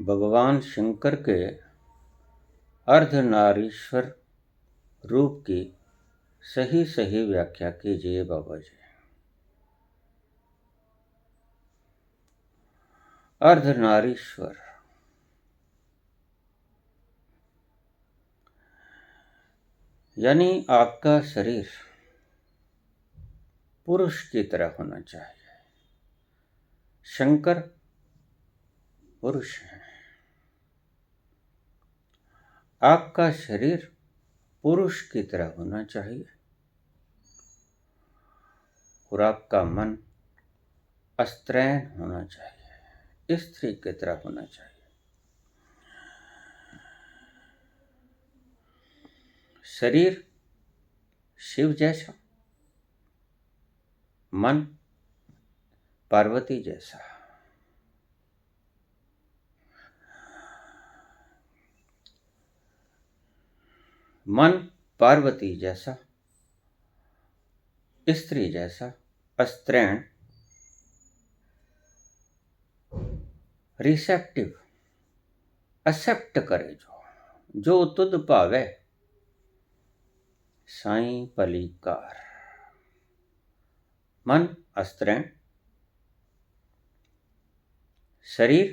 भगवान शंकर के अर्धनारीश्वर रूप की सही सही व्याख्या कीजिए बाबा जी। अर्धनारीश्वर यानी आपका शरीर पुरुष की तरह होना चाहिए। शंकर पुरुष है, आपका शरीर पुरुष की तरह होना चाहिए और आपका मन अस्त्रैण होना चाहिए, स्त्री की तरह होना चाहिए। शरीर शिव जैसा, मन पार्वती जैसा। मन पार्वती जैसा, स्त्री जैसा, अस्त्रैण, रिसेप्टिव, एक्सेप्ट करे जो तुद पावे, साईं पलीकार। मन अस्त्रैण, शरीर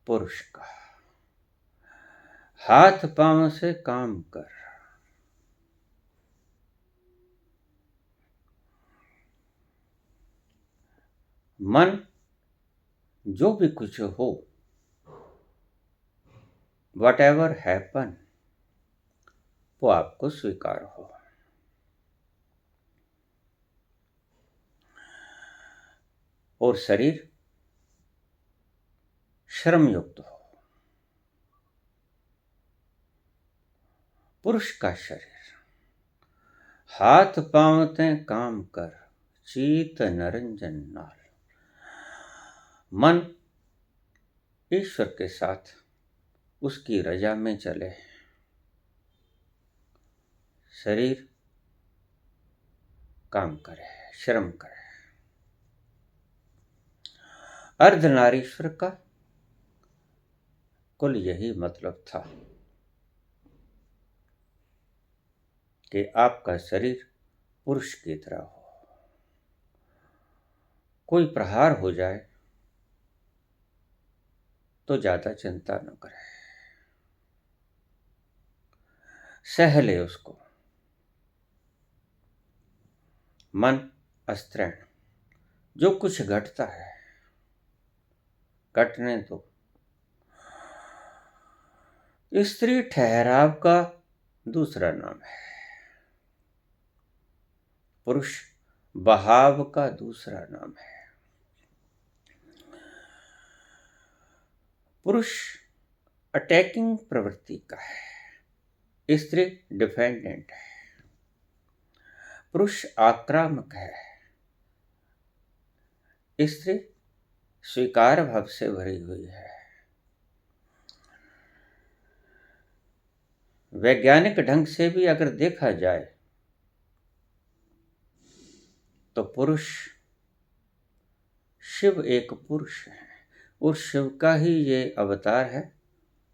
पुरुष का, हाथ पांव से काम कर। मन जो भी कुछ हो, वट एवर हैपन, वो आपको स्वीकार हो। और शरीर श्रम युक्त हो। पुरुष का शरीर हाथ पांव ते काम कर, चीत नरंजन नाल। मन ईश्वर के साथ उसकी रजा में चले, शरीर काम करे, श्रम करे। अर्धनारीश्वर का कुल यही मतलब था कि आपका शरीर पुरुष की तरह हो। कोई प्रहार हो जाए तो ज्यादा चिंता न करे, सह ले उसको। मन अस्त्रैण, जो कुछ घटता है घटने दो। स्त्री ठहराव का दूसरा नाम है, पुरुष बहाव का दूसरा नाम है। पुरुष अटैकिंग प्रवृत्ति का है, स्त्री डिफेंडेंट है। पुरुष आक्रामक है, स्त्री स्वीकार भाव से भरी हुई है। वैज्ञानिक ढंग से भी अगर देखा जाए तो पुरुष, शिव एक पुरुष है और शिव का ही ये अवतार है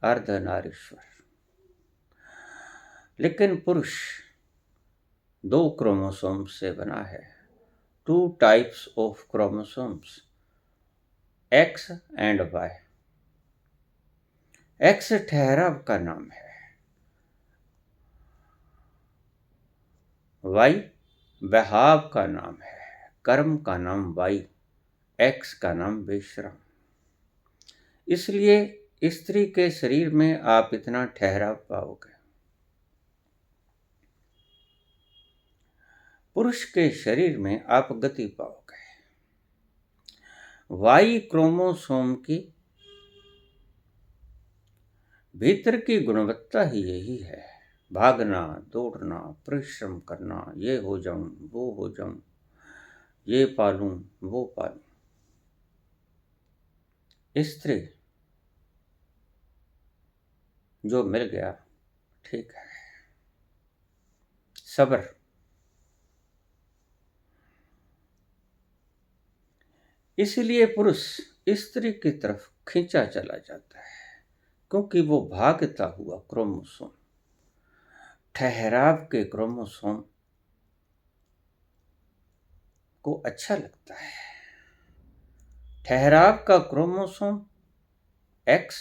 अर्धनारीश्वर। लेकिन पुरुष 2 क्रोमोसोम्स से बना है, 2 types of chromosomes, X and Y. X ठहराव का नाम है, वाई बहाव का नाम है, कर्म का नाम वाई, एक्स का नाम विश्राम। इसलिए स्त्री के शरीर में आप इतना ठहराव पाओगे, पुरुष के शरीर में आप गति पाओगे। वाई क्रोमोसोम की भीतर की गुणवत्ता ही यही है, भागना, दौड़ना, परिश्रम करना, ये हो जाऊं, वो हो जाऊं, ये पालूं, वो पालूं। स्त्री जो मिल गया ठीक है, सब्र। इसलिए पुरुष स्त्री की तरफ खींचा चला जाता है, क्योंकि वो भागता हुआ क्रोमोसोम, ठहराव के क्रोमोसोम को अच्छा लगता है। ठहराव का क्रोमोसोम एक्स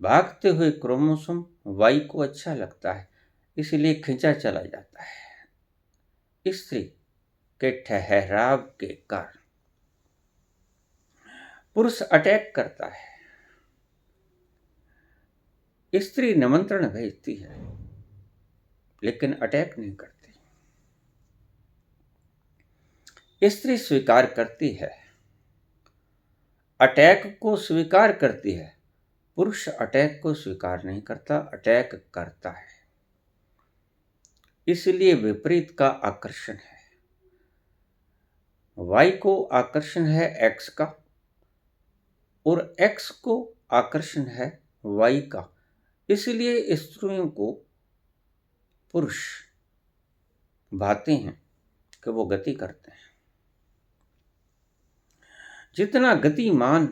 भागते हुए क्रोमोसोम वाई को अच्छा लगता है, इसलिए खींचा चला जाता है। स्त्री के ठहराव के कारण पुरुष अटैक करता है। स्त्री निमंत्रण भेजती है लेकिन अटैक नहीं करती। स्त्री स्वीकार करती है, अटैक को स्वीकार करती है। पुरुष अटैक को स्वीकार नहीं करता, अटैक करता है। इसलिए विपरीत का आकर्षण है। वाई को आकर्षण है एक्स का और एक्स को आकर्षण है वाई का। इसलिए स्त्रियों को पुरुष भाते हैं कि वो गति करते हैं। जितना गतिमान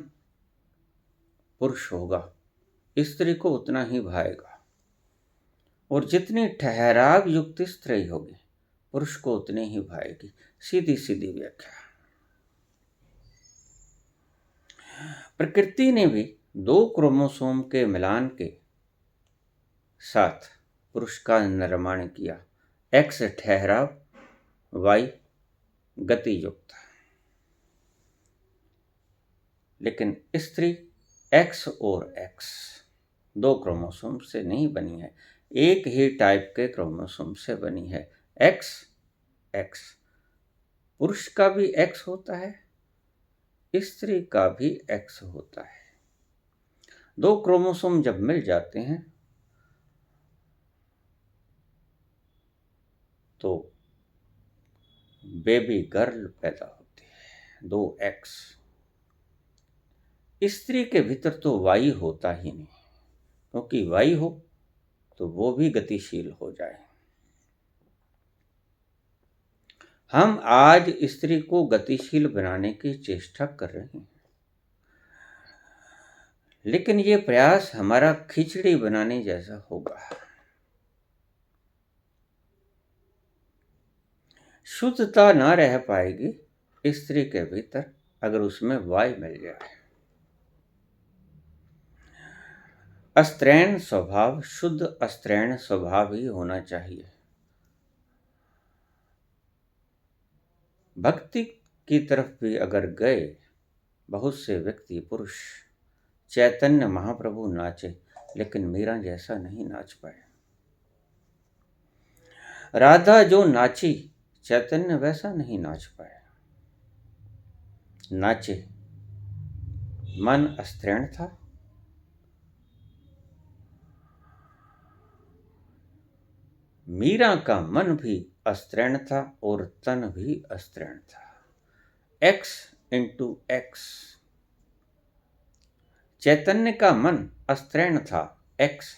पुरुष होगा स्त्री को उतना ही भाएगा, और जितनी ठहराव युक्त स्त्री होगी पुरुष को उतने ही भाएगी। सीधी सीधी व्याख्या। प्रकृति ने भी दो क्रोमोसोम के मिलान के साथ पुरुष का निर्माण किया। एक्स ठहराव, वाई गति युक्त। लेकिन स्त्री एक्स और एक्स दो क्रोमोसोम से नहीं बनी है, एक ही टाइप के क्रोमोसोम से बनी है। X x. पुरुष का भी एक्स होता है, स्त्री का भी एक्स होता है। दो क्रोमोसोम जब मिल जाते हैं तो बेबी गर्ल पैदा होती है। दो एक्स। स्त्री के भीतर तो वाई होता ही नहीं, क्योंकि वाई हो तो वो भी गतिशील हो जाए। हम आज स्त्री को गतिशील बनाने की चेष्टा कर रहे हैं, लेकिन ये प्रयास हमारा खिचड़ी बनाने जैसा होगा। शुद्धता ना रह पाएगी स्त्री के भीतर अगर उसमें वाई मिल जाए। अस्त्रैण स्वभाव शुद्ध अस्त्रैण स्वभाव ही होना चाहिए। भक्ति की तरफ भी अगर गए बहुत से व्यक्ति पुरुष, चैतन्य महाप्रभु नाचे लेकिन मीरा जैसा नहीं नाच पाए। राधा जो नाची चैतन्य वैसा नहीं नाच पाए। नाचे, मन अस्त्रैण था, मीरा का मन भी अस्त्रैण था और तन भी अस्त्रैण था। X into x. चैतन्य का मन अस्त्रैण था, एक्स,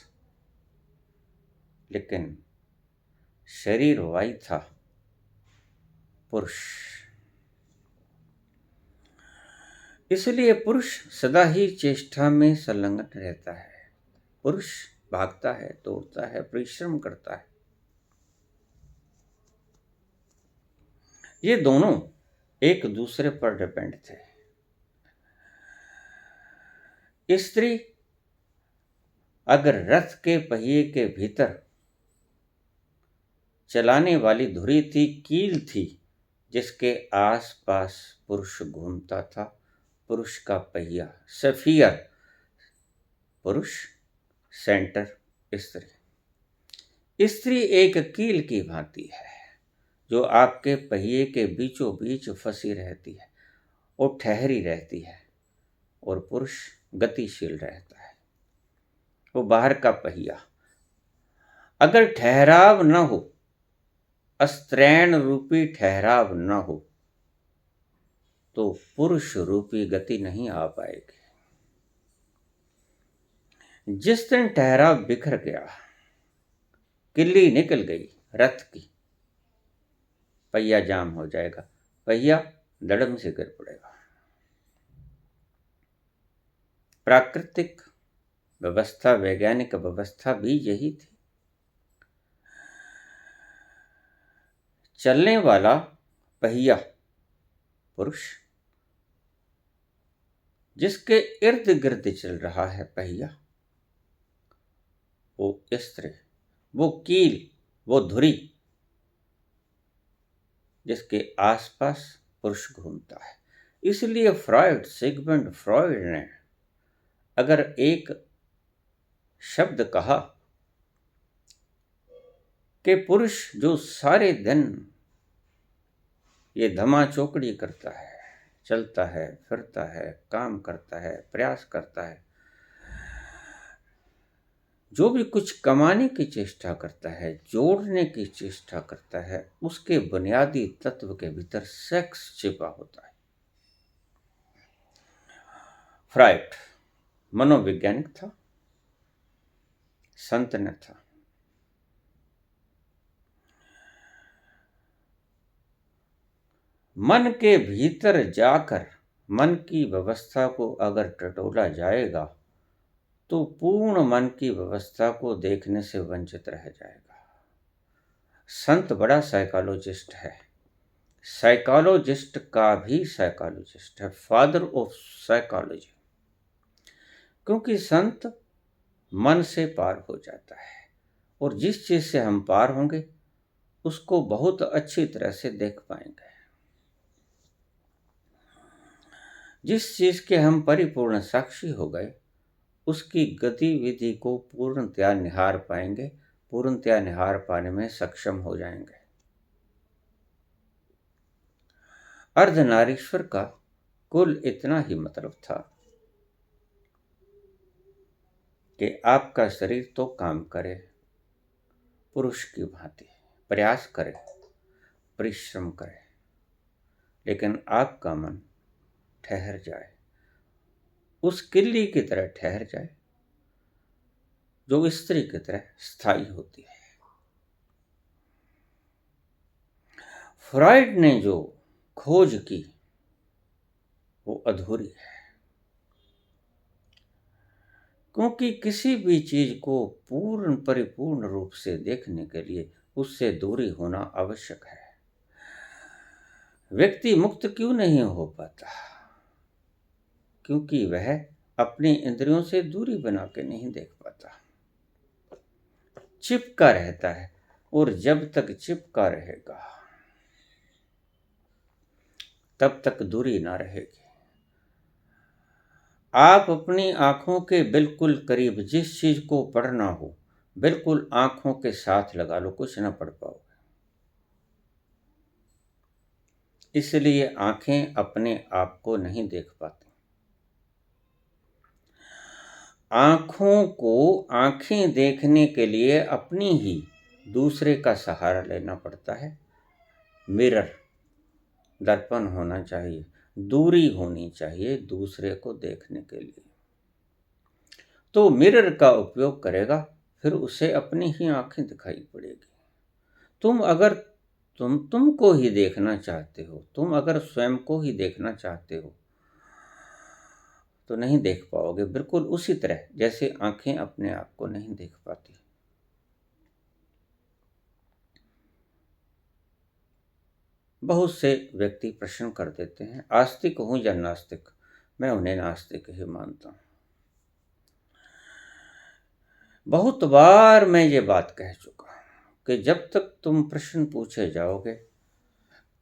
लेकिन शरीर वाई था, पुरुष। इसलिए पुरुष सदा ही चेष्टा में संलग्न रहता है। पुरुष भागता है, दौड़ता है, परिश्रम करता है। ये दोनों एक दूसरे पर डिपेंड थे। स्त्री अगर रथ के पहिए के भीतर चलाने वाली धुरी थी, कील थी, जिसके आसपास पुरुष घूमता था, पुरुष का पहिया सफियर, पुरुष सेंटर, स्त्री। स्त्री एक कील की भांति है जो आपके पहिए के बीचों बीच फंसी रहती है और ठहरी रहती है, और पुरुष गतिशील रहता है, वो बाहर का पहिया। अगर ठहराव न हो, अस्त्रैण रूपी ठहराव न हो, तो पुरुष रूपी गति नहीं आ पाएगी। जिस दिन ठहराव बिखर गया, किल्ली निकल गई रथ की, पहिया जाम हो जाएगा, पहिया धड़म से गिर पड़ेगा। प्राकृतिक व्यवस्था, वैज्ञानिक व्यवस्था भी यही थी। चलने वाला पहिया पुरुष, जिसके इर्द गिर्द चल रहा है पहिया वो स्त्री, वो कील, वो धुरी जिसके आसपास पुरुष घूमता है। इसलिए सिगमंड फ्रॉइड ने अगर एक शब्द कहा कि पुरुष जो सारे दिन ये धमा चौकड़ी करता है, चलता है, फिरता है, काम करता है, प्रयास करता है, जो भी कुछ कमाने की चेष्टा करता है, जोड़ने की चेष्टा करता है, उसके बुनियादी तत्व के भीतर सेक्स छिपा होता है। फ्राइड मनोवैज्ञानिक था, संत न था। मन के भीतर जाकर मन की व्यवस्था को अगर टटोला जाएगा तो पूर्ण मन की व्यवस्था को देखने से वंचित रह जाएगा। संत बड़ा साइकोलॉजिस्ट है, साइकोलॉजिस्ट का भी साइकोलॉजिस्ट है, फादर ऑफ साइकोलॉजी, क्योंकि संत मन से पार हो जाता है और जिस चीज से हम पार होंगे उसको बहुत अच्छी तरह से देख पाएंगे। जिस चीज के हम परिपूर्ण साक्षी हो गए उसकी गतिविधि को पूर्णतया निहार पाएंगे, पूर्णतया निहार पाने में सक्षम हो जाएंगे। अर्धनारीश्वर का कुल इतना ही मतलब था कि आपका शरीर तो काम करे, पुरुष की भांति प्रयास करे, परिश्रम करे, लेकिन आपका मन ठहर जाए, उस किल्ली की तरह ठहर जाए जो स्त्री की तरह स्थायी होती है। फ्रॉइड ने जो खोज की वो अधूरी है, क्योंकि किसी भी चीज को पूर्ण परिपूर्ण रूप से देखने के लिए उससे दूरी होना आवश्यक है। व्यक्ति मुक्त क्यों नहीं हो पाता? क्योंकि वह अपनी इंद्रियों से दूरी बना के नहीं देख पाता, चिपका रहता है, और जब तक चिपका रहेगा तब तक दूरी ना रहेगी। आप अपनी आंखों के बिल्कुल करीब जिस चीज को पढ़ना हो बिल्कुल आंखों के साथ लगा लो, कुछ ना पढ़ पाओगे। इसलिए आंखें अपने आप को नहीं देख पाती। आंखों को आंखें देखने के लिए अपनी ही दूसरे का सहारा लेना पड़ता है। मिरर, दर्पण होना चाहिए, दूरी होनी चाहिए दूसरे को देखने के लिए। तो मिरर का उपयोग करेगा, फिर उसे अपनी ही आंखें दिखाई पड़ेगी। तुम अगर तुमको ही देखना चाहते हो, तुम अगर स्वयं को ही देखना चाहते हो तो नहीं देख पाओगे, बिल्कुल उसी तरह जैसे आंखें अपने आप को नहीं देख पाती। बहुत से व्यक्ति प्रश्न कर देते हैं आस्तिक हूं या नास्तिक। मैं उन्हें नास्तिक ही मानता हूं। बहुत बार मैं ये बात कह चुका हूं कि जब तक तुम प्रश्न पूछे जाओगे,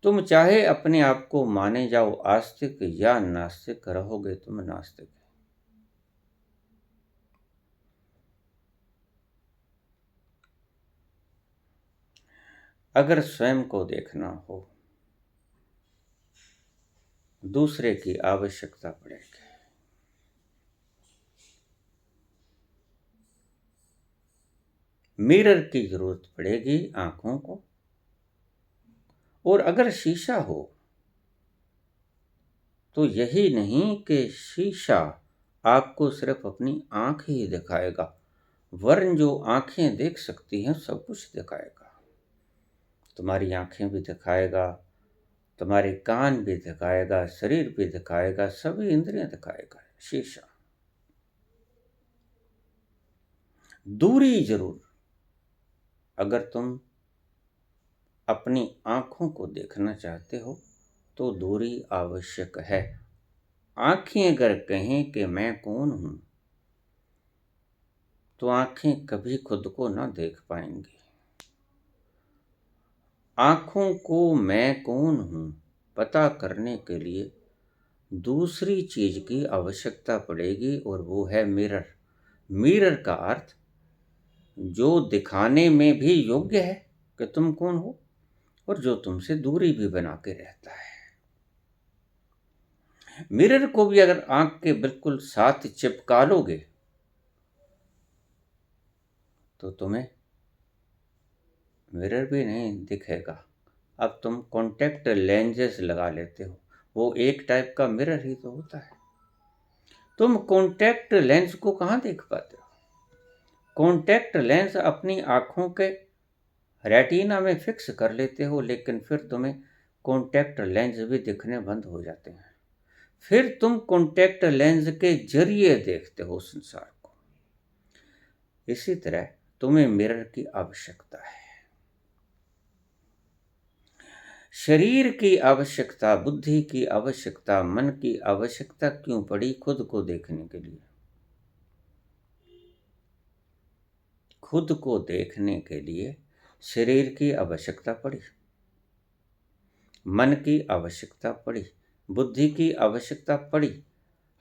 तुम चाहे अपने आप को माने जाओ आस्तिक या नास्तिक, रहोगे तुम नास्तिक। अगर स्वयं को देखना हो दूसरे की आवश्यकता पड़ेगी। मिरर की जरूरत पड़ेगी आंखों को, और अगर शीशा हो तो यही नहीं कि शीशा आपको सिर्फ अपनी आंख ही दिखाएगा, वरन जो आंखें देख सकती हैं सब कुछ दिखाएगा। तुम्हारी आंखें भी दिखाएगा, तुम्हारे कान भी दिखाएगा, शरीर भी दिखाएगा, सभी इंद्रियां दिखाएगा शीशा। दूरी जरूर, अगर तुम अपनी आंखों को देखना चाहते हो तो दूरी आवश्यक है। आंखें अगर कहें कि मैं कौन हूं, तो आंखें कभी खुद को ना देख पाएंगी। आंखों को मैं कौन हूं पता करने के लिए दूसरी चीज की आवश्यकता पड़ेगी, और वो है मिरर। मिरर का अर्थ जो दिखाने में भी योग्य है कि तुम कौन हो, और जो तुमसे दूरी भी बना के रहता है। मिरर को भी अगर आंख के बिल्कुल साथ चिपका लोगे तो तुम्हें मिरर भी नहीं दिखेगा। अब तुम कॉन्टैक्ट लेंजेस लगा लेते हो, वो एक टाइप का मिरर ही तो होता है। तुम कॉन्टैक्ट लेंस को कहाँ देख पाते हो? कॉन्टैक्ट लेंस अपनी आंखों के रेटिना में फिक्स कर लेते हो, लेकिन फिर तुम्हें कॉन्टैक्ट लेंस भी दिखने बंद हो जाते हैं। फिर तुम कॉन्टैक्ट लेंस के जरिए देखते हो संसार को। इसी तरह तुम्हें मिरर की आवश्यकता है। शरीर की आवश्यकता, बुद्धि की आवश्यकता, मन की आवश्यकता क्यों पड़ी? खुद को देखने के लिए। खुद को देखने के लिए शरीर की आवश्यकता पड़ी, मन की आवश्यकता पड़ी, बुद्धि की आवश्यकता पड़ी।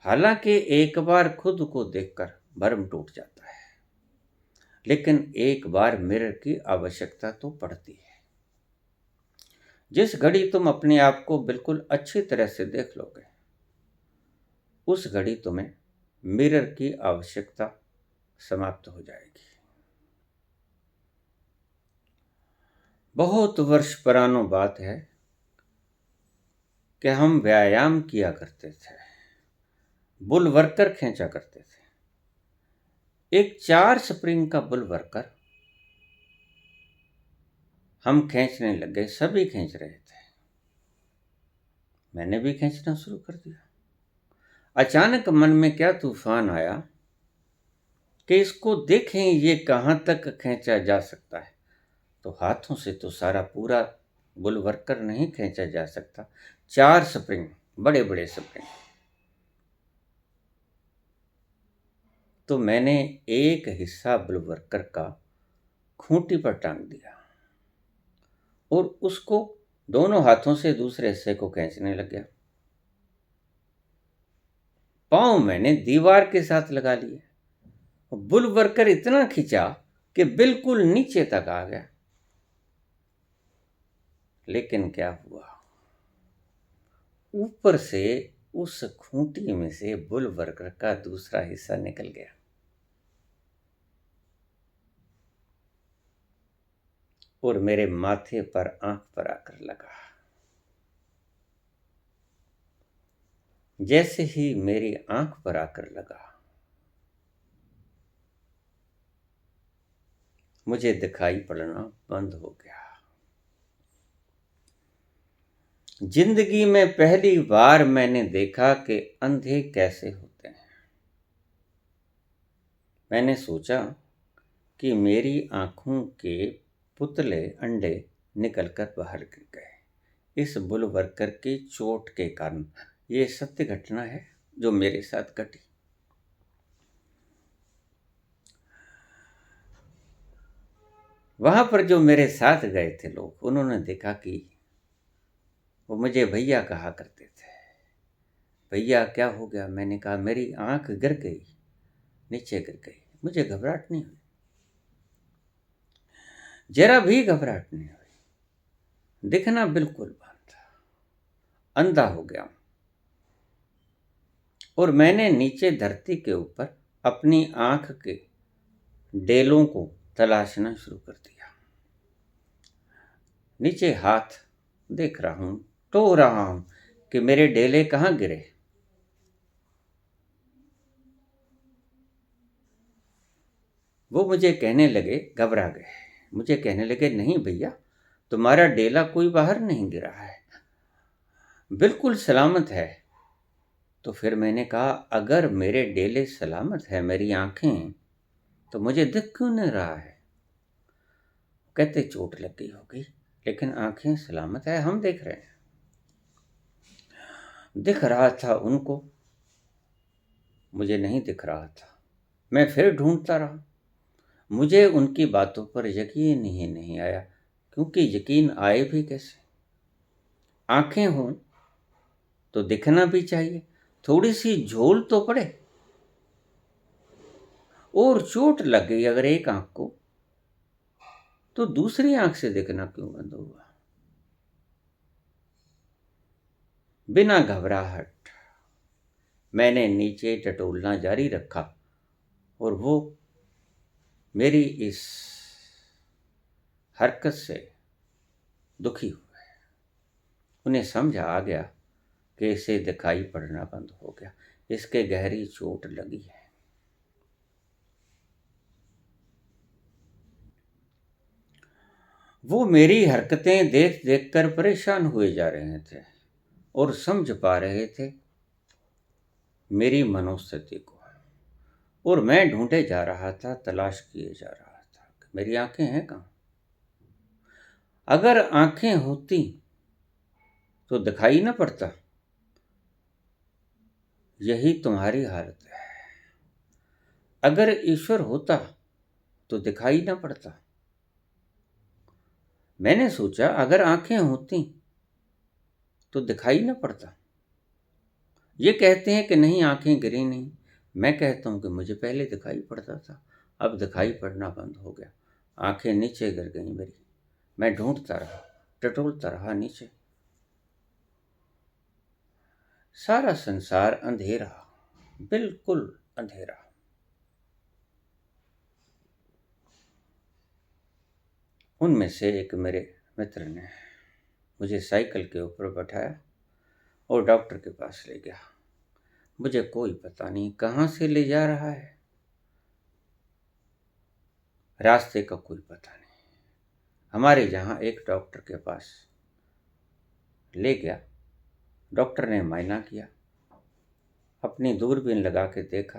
हालांकि एक बार खुद को देखकर भ्रम टूट जाता है, लेकिन एक बार मिरर की आवश्यकता तो पड़ती है। जिस घड़ी तुम अपने आप को बिल्कुल अच्छी तरह से देख लोगे, उस घड़ी तुम्हें मिरर की आवश्यकता समाप्त हो जाएगी। बहुत वर्ष पुरानी बात है कि हम व्यायाम किया करते थे, बुल वर्कर खींचा करते थे। एक 4 स्प्रिंग का बुल वर्कर हम खींचने लग गए, सभी खींच रहे थे, मैंने भी खींचना शुरू कर दिया। अचानक मन में क्या तूफान आया कि इसको देखें ये कहाँ तक खींचा जा सकता है। तो हाथों से तो सारा पूरा बुल वर्कर नहीं खींचा जा सकता, 4 स्प्रिंग, बड़े बड़े स्प्रिंग। तो मैंने एक हिस्सा बुल वर्कर का खूंटी पर टांग दिया और उसको दोनों हाथों से दूसरे हिस्से को खींचने लग गया। पांव मैंने दीवार के साथ लगा लिए। बुल वर्कर इतना खींचा कि बिल्कुल नीचे तक आ गया। लेकिन क्या हुआ, ऊपर से उस खूंटी में से बुल वर्कर का दूसरा हिस्सा निकल गया और मेरे माथे पर, आंख पर आकर लगा। जैसे ही मेरी आंख पर आकर लगा, मुझे दिखाई पड़ना बंद हो गया। जिंदगी में पहली बार मैंने देखा कि अंधे कैसे होते हैं। मैंने सोचा कि मेरी आंखों के पुतले अंडे निकलकर बाहर गिर गए इस बुल वर्कर की चोट के कारण। ये सत्य घटना है जो मेरे साथ घटी। वहां पर जो मेरे साथ गए थे लोग, उन्होंने देखा कि वो मुझे भैया कहा करते थे। भैया क्या हो गया? मैंने कहा मेरी आंख गिर गई, नीचे गिर गई। मुझे घबराहट नहीं हुई, जरा भी घबराहट नहीं हुई। दिखना बिल्कुल बंद था, अंधा हो गया हूं। और मैंने नीचे धरती के ऊपर अपनी आंख के डेलों को तलाशना शुरू कर दिया। नीचे हाथ देख रहा हूं, टो रहा हूं कि मेरे डेले कहां गिरे। वो मुझे कहने लगे, घबरा गए, मुझे कहने लगे नहीं भैया, तुम्हारा डेला कोई बाहर नहीं गिरा है, बिल्कुल सलामत है। तो फिर मैंने कहा अगर मेरे डेले सलामत है, मेरी आंखें तो मुझे दिख क्यों नहीं रहा है? कहते चोट लग गई होगी, लेकिन आंखें सलामत है, हम देख रहे हैं। दिख रहा था उनको, मुझे नहीं दिख रहा था। मैं फिर ढूंढता रहा। मुझे उनकी बातों पर यकीन ही नहीं आया, क्योंकि यकीन आए भी कैसे? आंखें हों तो दिखना भी चाहिए, थोड़ी सी झोल तो पड़े। और चोट लग गई अगर एक आंख को, तो दूसरी आंख से देखना क्यों बंद हुआ? बिना घबराहट मैंने नीचे टटोलना जारी रखा, और वो मेरी इस हरकत से दुखी हुए। उन्हें समझ आ गया कि इसे दिखाई पड़ना बंद हो गया, इसके गहरी चोट लगी है। वो मेरी हरकतें देख देख कर परेशान हुए जा रहे थे और समझ पा रहे थे मेरी मनोस्थिति को। और मैं ढूंढे जा रहा था, तलाश किए जा रहा था कि मेरी आंखें हैं कहाँ। अगर आंखें होती तो दिखाई ना पड़ता। यही तुम्हारी हालत है। अगर ईश्वर होता तो दिखाई ना पड़ता। मैंने सोचा अगर आंखें होती तो दिखाई ना पड़ता। ये कहते हैं कि नहीं, आंखें गिरी नहीं। मैं कहता हूं कि मुझे पहले दिखाई पड़ता था, अब दिखाई पड़ना बंद हो गया। आंखें नीचे गिर गई मेरी। मैं ढूंढता रहा, टटोलता रहा नीचे। सारा संसार अंधेरा, बिल्कुल अंधेरा। उनमें से एक मेरे मित्र ने मुझे साइकिल के ऊपर बैठाया और डॉक्टर के पास ले गया। मुझे कोई पता नहीं कहाँ से ले जा रहा है, रास्ते का कोई पता नहीं। हमारे जहाँ एक डॉक्टर के पास ले गया। डॉक्टर ने मायना किया, अपनी दूरबीन लगा के देखा।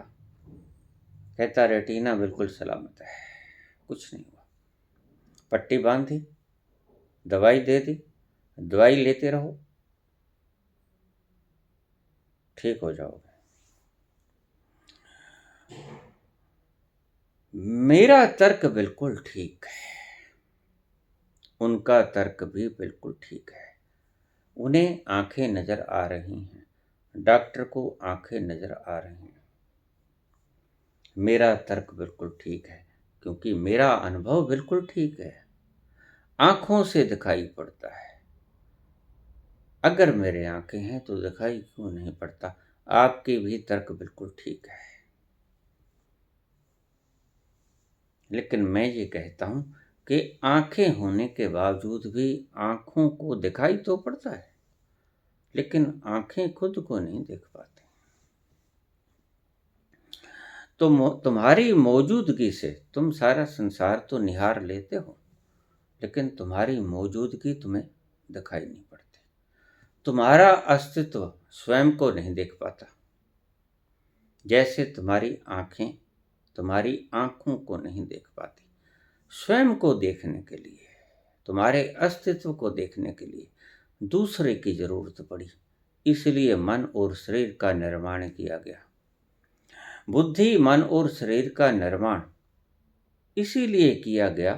कहता रेटिना बिल्कुल सलामत है, कुछ नहीं हुआ। पट्टी बांध दी, दवाई दे दी, दवाई लेते रहो, ठीक हो जाओगे। मेरा तर्क बिल्कुल ठीक है, उनका तर्क भी बिल्कुल ठीक है। उन्हें आंखें नजर आ रही हैं, डॉक्टर को आंखें नजर आ रही हैं। मेरा तर्क बिल्कुल ठीक है, क्योंकि मेरा अनुभव बिल्कुल ठीक है। आंखों से दिखाई पड़ता है। अगर मेरे आंखें हैं तो दिखाई क्यों नहीं पड़ता? आपकी भी तर्क बिल्कुल ठीक है। लेकिन मैं ये कहता हूं कि आंखें होने के बावजूद भी आंखों को दिखाई तो पड़ता है, लेकिन आंखें खुद को नहीं देख पाती। तो तुम्हारी मौजूदगी से तुम सारा संसार तो निहार लेते हो, लेकिन तुम्हारी मौजूदगी तुम्हें दिखाई नहीं पड़ती। तुम्हारा अस्तित्व स्वयं को नहीं देख पाता। जैसे तुम्हारी आंखें तुम्हारी आंखों को नहीं देख पाती। स्वयं को देखने के लिए, तुम्हारे अस्तित्व को देखने के लिए दूसरे की जरूरत पड़ी। इसलिए मन और शरीर का निर्माण किया गया। बुद्धि, मन और शरीर का निर्माण इसीलिए किया गया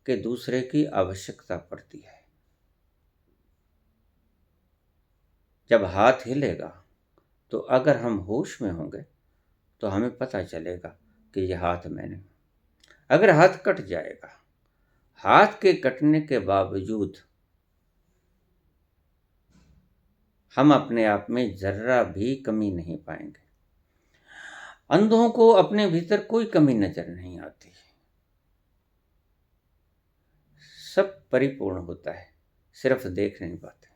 कि दूसरे की आवश्यकता पड़ती है। जब हाथ हिलेगा तो अगर हम होश में होंगे तो हमें पता चलेगा कि यह हाथ मैंने। अगर हाथ कट जाएगा, हाथ के कटने के बावजूद हम अपने आप में जर्रा भी कमी नहीं पाएंगे। अंधों को अपने भीतर कोई कमी नजर नहीं आती। सब परिपूर्ण होता है, सिर्फ देख नहीं पाते।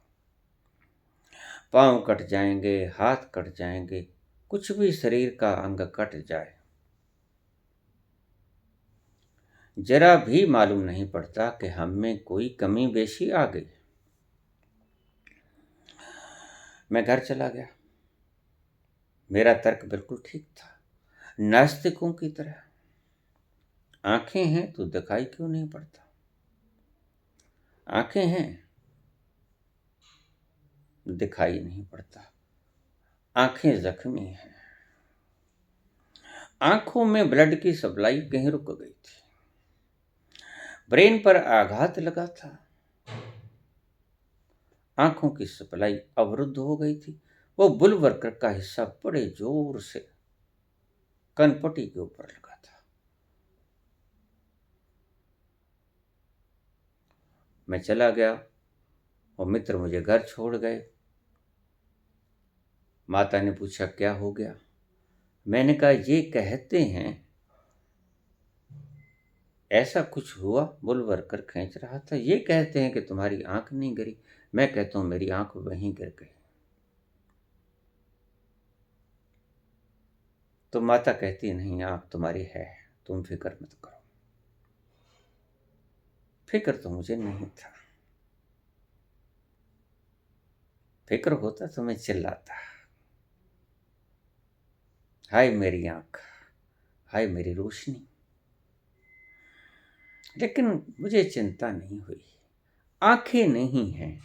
पांव कट जाएंगे, हाथ कट जाएंगे, कुछ भी शरीर का अंग कट जाए, जरा भी मालूम नहीं पड़ता कि हम में कोई कमी बेशी आ गई। मैं घर चला गया। मेरा तर्क बिल्कुल ठीक था, नास्तिकों की तरह। आंखें हैं तो दिखाई क्यों नहीं पड़ता? आंखें हैं, दिखाई नहीं पड़ता। आंखें जख्मी हैं। आंखों में ब्लड की सप्लाई कहीं रुक गई थी। ब्रेन पर आघात लगा था। आंखों की सप्लाई अवरुद्ध हो गई थी। वो बुलवर्कर का हिस्सा बड़े जोर से कनपटी के ऊपर लगा था। मैं चला गया और मित्र मुझे घर छोड़ गए। माता ने पूछा क्या हो गया? मैंने कहा ये कहते हैं ऐसा कुछ हुआ, बुलवर्कर खींच रहा था, ये कहते हैं कि तुम्हारी आंख नहीं गिरी। मैं कहता हूं मेरी आंख वहीं गिर गई। तो माता कहती नहीं, आंख तुम्हारी है, तुम फिक्र मत करो। फिक्र तो मुझे नहीं था। फिक्र होता तो मैं चिल्लाता, हाय मेरी आंख, हाय मेरी रोशनी। लेकिन मुझे चिंता नहीं हुई। आंखें नहीं हैं,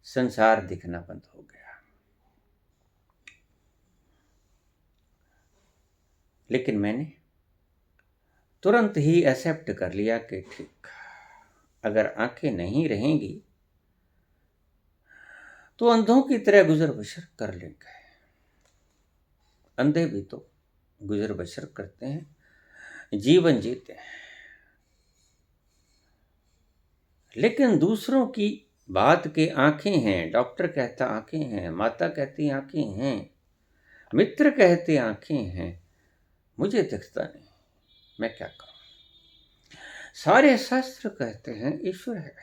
संसार दिखना बंद हो गया। लेकिन मैंने तुरंत ही एक्सेप्ट कर लिया कि ठीक, अगर आंखें नहीं रहेंगी तो अंधों की तरह गुजर बसर कर लेंगे। अंधे भी तो गुजर बसर करते हैं, जीवन जीते हैं। लेकिन दूसरों की बात के आंखें हैं, डॉक्टर कहता आंखें हैं, माता कहती आंखें हैं, मित्र कहते आंखें हैं, मुझे दिखता नहीं, मैं क्या करूं? सारे शास्त्र कहते हैं ईश्वर है,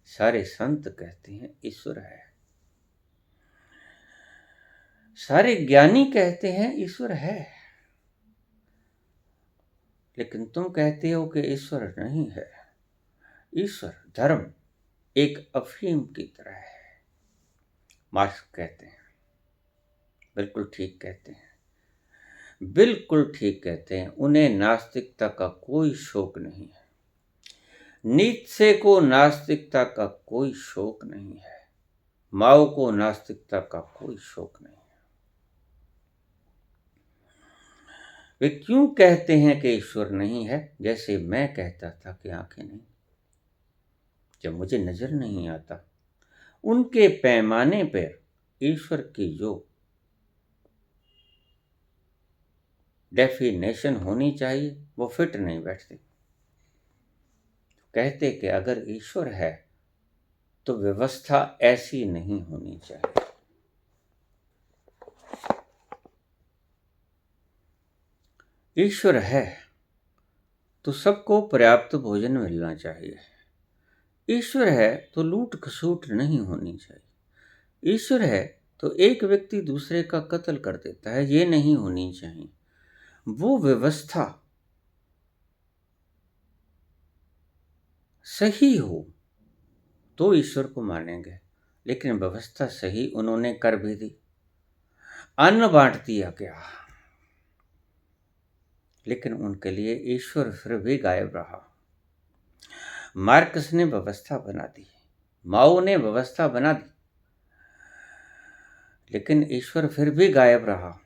सारे संत कहते हैं ईश्वर है, सारे ज्ञानी कहते हैं ईश्वर है। लेकिन तुम कहते हो कि ईश्वर नहीं है। ईश्वर धर्म एक अफीम की तरह है, मार्क्स कहते हैं। बिल्कुल ठीक कहते हैं, बिल्कुल ठीक कहते हैं। उन्हें नास्तिकता का कोई शौक नहीं है। नीत्शे को नास्तिकता का कोई शौक नहीं है। माओ को नास्तिकता का कोई शौक नहीं है। वे क्यों कहते हैं कि ईश्वर नहीं है? जैसे मैं कहता था कि आंखें नहीं, जब मुझे नजर नहीं आता, उनके पैमाने पर ईश्वर की जो डेफिनेशन होनी चाहिए वो फिट नहीं बैठती। कहते कि अगर ईश्वर है तो व्यवस्था ऐसी नहीं होनी चाहिए। ईश्वर है तो सबको पर्याप्त भोजन मिलना चाहिए। ईश्वर है तो लूट खसूट नहीं होनी चाहिए। ईश्वर है तो एक व्यक्ति दूसरे का कत्ल कर देता है, ये नहीं होनी चाहिए। वो व्यवस्था सही हो तो ईश्वर को मानेंगे। लेकिन व्यवस्था सही उन्होंने कर भी दी, अन्न बांट दिया गया, लेकिन उनके लिए ईश्वर फिर भी गायब रहा। मार्क्स ने व्यवस्था बना दी, माओ ने व्यवस्था बना दी, लेकिन ईश्वर फिर भी गायब रहा।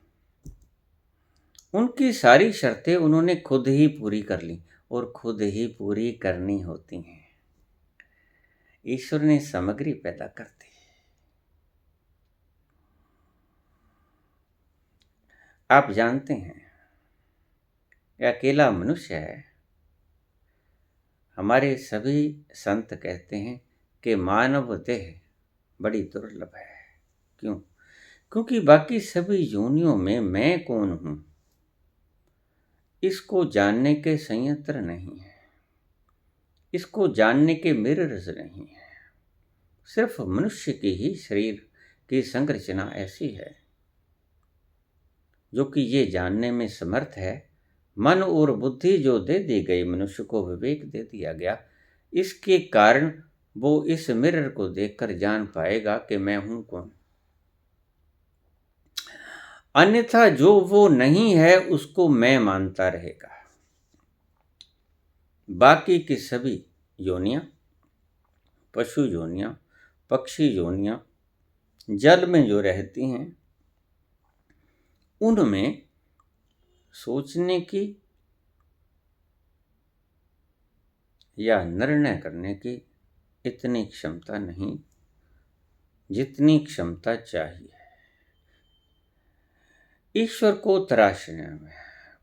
उनकी सारी शर्तें उन्होंने खुद ही पूरी कर ली, और खुद ही पूरी करनी होती हैं। ईश्वर ने सामग्री पैदा कर दी। आप जानते हैं, यह अकेला मनुष्य है। हमारे सभी संत कहते हैं कि मानव देह बड़ी दुर्लभ है। क्यों? क्योंकि बाकी सभी योनियों में मैं कौन हूं इसको जानने के संयंत्र नहीं है, इसको जानने के मिरर्स नहीं है। सिर्फ मनुष्य की ही शरीर की संरचना ऐसी है जो कि ये जानने में समर्थ है। मन और बुद्धि जो दे दी गई, मनुष्य को विवेक दे दिया गया, इसके कारण वो इस मिरर को देखकर जान पाएगा कि मैं हूं कौन। अन्यथा जो वो नहीं है उसको मैं मानता रहेगा। बाकी की सभी योनियां, पशु योनियां, पक्षी योनियां, जल में जो रहती हैं, उनमें सोचने की या निर्णय करने की इतनी क्षमता नहीं जितनी क्षमता चाहिए। ईश्वर को तराशने में,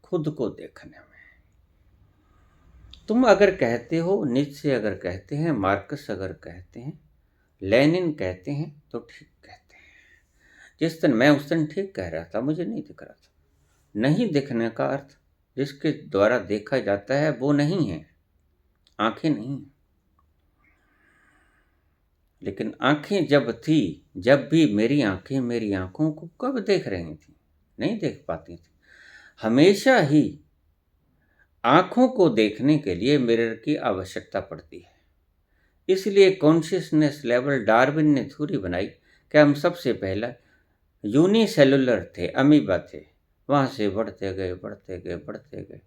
खुद को देखने में। तुम अगर कहते हो, नीत्शे अगर कहते हैं, मार्कस अगर कहते हैं, लेनिन कहते हैं, तो ठीक कहते हैं। जिस दिन मैं उस दिन ठीक कह रहा था, मुझे नहीं दिख रहा था। नहीं दिखने का अर्थ जिसके द्वारा देखा जाता है वो नहीं है, आंखें नहीं। लेकिन आंखें जब थी, जब भी मेरी आंखें मेरी आंखों को कब देख रही थी? नहीं देख पाती थी। हमेशा ही आंखों को देखने के लिए मिरर की आवश्यकता पड़ती है। इसलिए कॉन्शियसनेस लेवल डार्विन ने थ्योरी बनाई कि हम सबसे पहला यूनिसेलुलर थे, अमीबा थे, वहां से बढ़ते गए बढ़ते गए बढ़ते गए,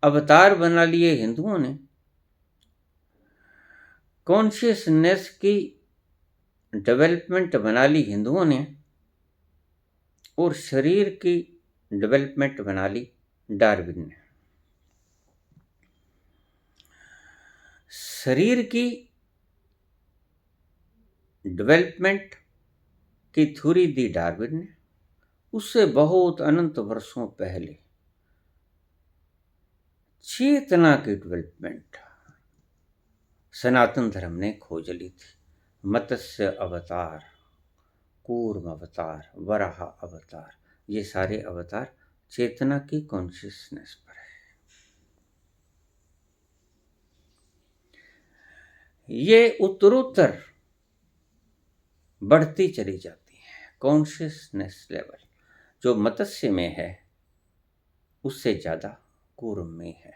अवतार बना लिए हिंदुओं ने। कॉन्शियसनेस की डेवलपमेंट बना ली हिंदुओं ने, और शरीर की डेवलपमेंट बना ली डार्विन ने। शरीर की डेवलपमेंट की थ्योरी दी डार्विन ने। उससे बहुत अनंत वर्षों पहले चेतना की डेवलपमेंट सनातन धर्म ने खोज ली थी। मत्स्य अवतार, कूर्म अवतार, वराह अवतार, ये सारे अवतार चेतना की कॉन्शियसनेस पर है। ये उत्तरोत्तर बढ़ती चली जाती है। कॉन्शियसनेस लेवल जो मत्स्य में है उससे ज़्यादा कूर्म में है,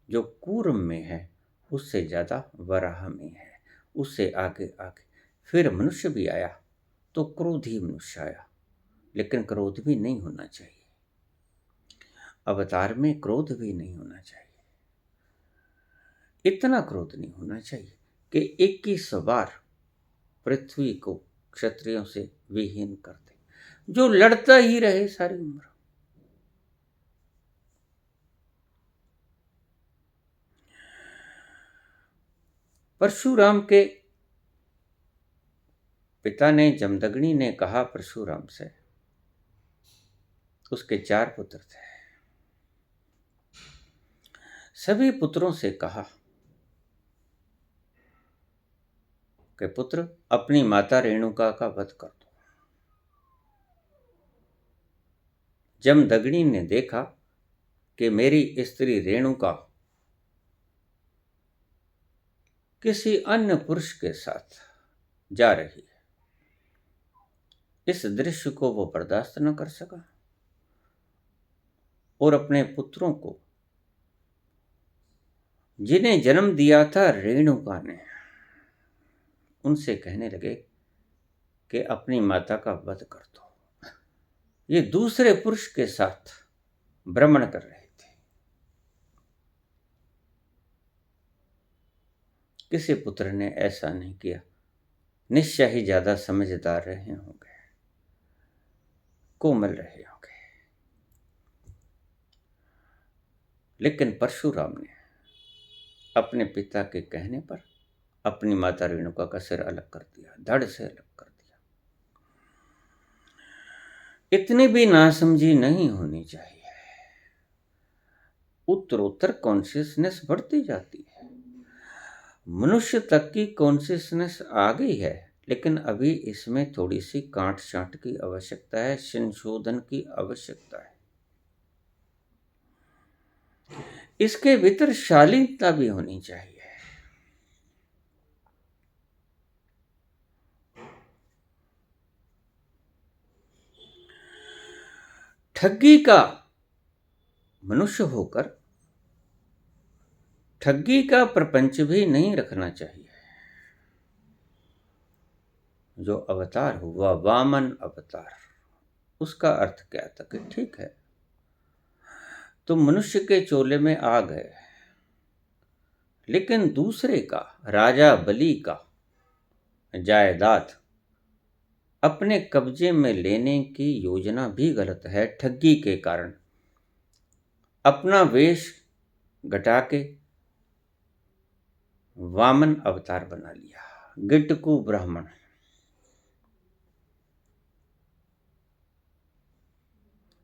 जो कूर्म में है उससे ज़्यादा वराह में है, उससे आगे आगे फिर मनुष्य भी आया तो क्रोधी मनुष्य आया। लेकिन क्रोध भी नहीं होना चाहिए, अवतार में क्रोध भी नहीं होना चाहिए। इतना क्रोध नहीं होना चाहिए कि 21 बार पृथ्वी को क्षत्रियों से विहीन कर दे, जो लड़ता ही रहे सारी उम्र। परशुराम के पिता ने, जमदग्नि ने कहा परशुराम से, उसके 4 पुत्र थे, सभी पुत्रों से कहा कि पुत्र अपनी माता रेणुका का वध कर दो। जमदग्नि ने देखा कि मेरी स्त्री रेणुका किसी अन्य पुरुष के साथ जा रही है। इस दृश्य को वो बर्दाश्त न कर सका और अपने पुत्रों को, जिन्हें जन्म दिया था रेणुका ने, उनसे कहने लगे कि अपनी माता का वध कर दो। ये दूसरे पुरुष के साथ भ्रमण कर रहे थे। किसी पुत्र ने ऐसा नहीं किया, निश्चय ही ज्यादा समझदार रहे होंगे, कोमल रहे होंगे। लेकिन परशुराम ने अपने पिता के कहने पर अपनी माता रेणुका का सिर अलग कर दिया, धड़ से अलग कर दिया। इतनी भी नासमझी नहीं होनी चाहिए। उत्तरोत्तर कॉन्शियसनेस बढ़ती जाती है, मनुष्य तक की कॉन्शियसनेस आ गई है, लेकिन अभी इसमें थोड़ी सी काट छांट की आवश्यकता है, संशोधन की आवश्यकता है। इसके भीतर शालीनता भी होनी चाहिए। ठगी का मनुष्य होकर ठगी का प्रपंच भी नहीं रखना चाहिए। जो अवतार हुआ वामन अवतार, उसका अर्थ क्या था कि ठीक है, तुम मनुष्य के चोले में आ गए, लेकिन दूसरे का, राजा बलि का जायदाद अपने कब्जे में लेने की योजना भी गलत है। ठगी के कारण अपना वेश घटा के वामन अवतार बना लिया, गिट्टकू ब्राह्मण।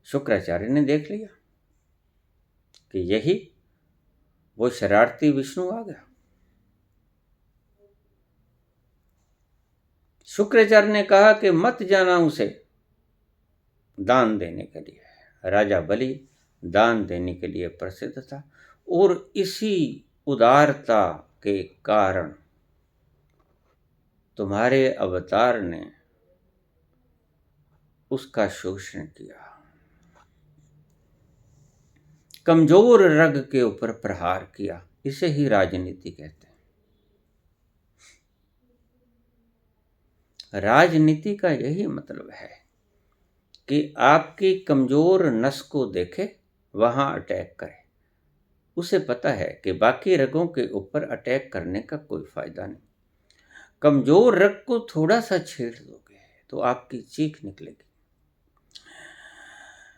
शुक्राचार्य ने देख लिया कि यही वो शरारती विष्णु आ गया। शुक्राचार्य ने कहा कि मत जाना उसे दान देने के लिए। राजा बलि दान देने के लिए प्रसिद्ध था और इसी उदारता के कारण तुम्हारे अवतार ने उसका शोषण किया, कमजोर रग के ऊपर प्रहार किया। इसे ही राजनीति कहते हैं। राजनीति का यही मतलब है कि आपकी कमजोर नस को देखे, वहां अटैक करे। उसे पता है कि बाकी रगों के ऊपर अटैक करने का कोई फायदा नहीं। कमजोर रग को थोड़ा सा छेड़ दोगे तो आपकी चीख निकलेगी।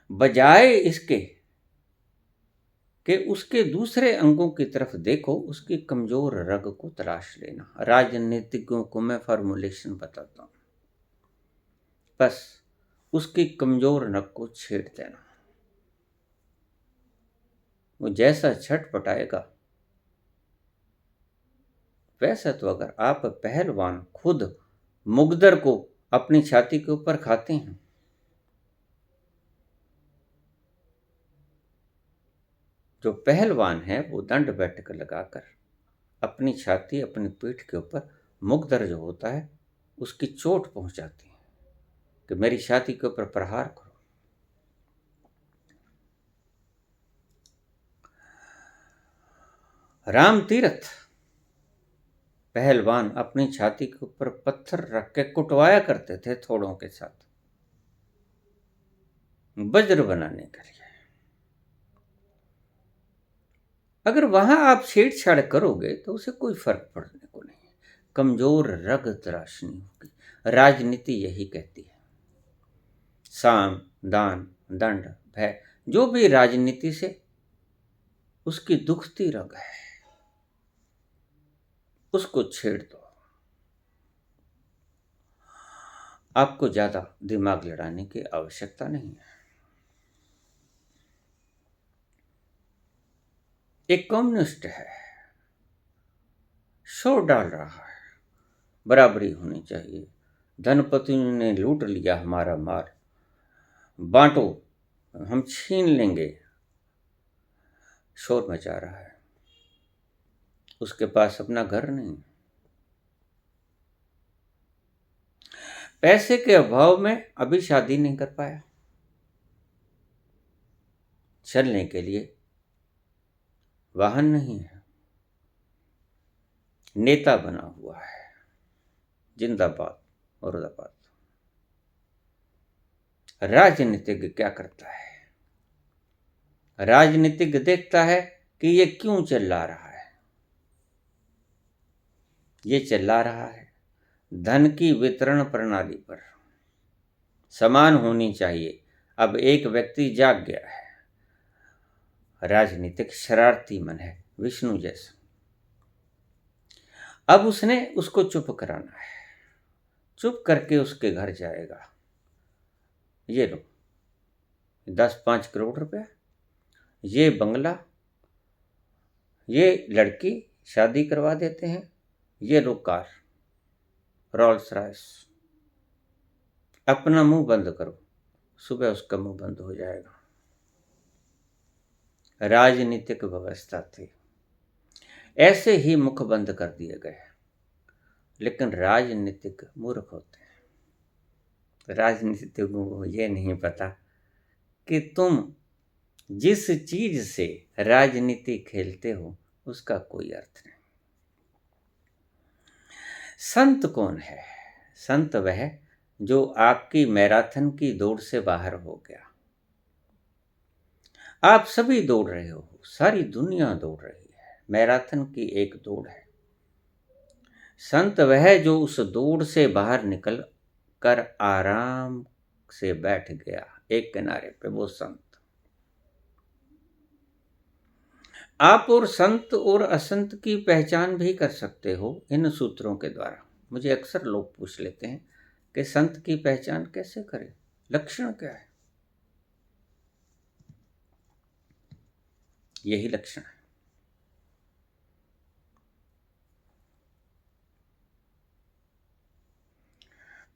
बजाय इसके कि उसके दूसरे अंगों की तरफ देखो, उसकी कमजोर रग को तलाश लेना। राजनीतिज्ञों को मैं फॉर्मुलेशन बताता हूं, बस उसकी कमजोर नग को छेड़ देना। वो जैसा छटपटाएगा, वैसा तो अगर आप पहलवान खुद मुगदर को अपनी छाती के ऊपर खाते हैं, जो पहलवान है वो दंड बैठक लगाकर अपनी छाती, अपनी पीठ के ऊपर मुगदर जो होता है उसकी चोट पहुंचाती है कि मेरी छाती के ऊपर प्रहार करो। राम तीरथ पहलवान अपनी छाती के ऊपर पत्थर रख के कुटवाया करते थे थोड़ों के साथ, वज्र बनाने के लिए। अगर वहां आप छेड़छाड़ करोगे तो उसे कोई फर्क पड़ने को नहीं है। कमजोर रग तराशनी होगी। राजनीति यही कहती है। साम, दान, दंड, भय, जो भी राजनीति से उसकी दुखती रग है, उसको छेड़ दो। आपको ज्यादा दिमाग लड़ाने की आवश्यकता नहीं है। एक कम्युनिस्ट है, शोर डाल रहा है, बराबरी होनी चाहिए, धनपतियों ने लूट लिया हमारा माल, बांटो, हम छीन लेंगे, शोर मचा रहा है। उसके पास अपना घर नहीं, पैसे के अभाव में अभी शादी नहीं कर पाया, चलने के लिए वाहन नहीं है, नेता बना हुआ है, जिंदाबाद मुर्दाबाद। राजनीतिज्ञ क्या करता है? राजनीतिज्ञ देखता है कि ये क्यों चिल्ला रहा है। ये चिल्ला रहा है धन की वितरण प्रणाली पर समान होनी चाहिए। अब एक व्यक्ति जाग गया है, राजनीतिक शरारती मन है, विष्णु जैसा। अब उसने उसको चुप कराना है। चुप करके उसके घर जाएगा, ये लो 10-5 करोड़ रुपया, ये बंगला, ये लड़की शादी करवा देते हैं, ये लो कार रोल्स रॉयस। अपना मुंह बंद करो, सुबह उसका मुंह बंद हो जाएगा। राजनीतिक व्यवस्था थी, ऐसे ही मुख बंद कर दिए गए। लेकिन राजनीतिक मूर्ख होते हैं। राजनीतिज्ञों को ये नहीं पता कि तुम जिस चीज से राजनीति खेलते हो उसका कोई अर्थ नहीं। संत कौन है? संत वह जो आपकी मैराथन की दौड़ से बाहर हो गया। आप सभी दौड़ रहे हो, सारी दुनिया दौड़ रही है, मैराथन की एक दौड़ है। संत वह जो उस दौड़ से बाहर निकल कर आराम से बैठ गया एक किनारे पे, वो संत। आप और संत और असंत की पहचान भी कर सकते हो इन सूत्रों के द्वारा। मुझे अक्सर लोग पूछ लेते हैं कि संत की पहचान कैसे करें, लक्षण क्या है। यही लक्षण है।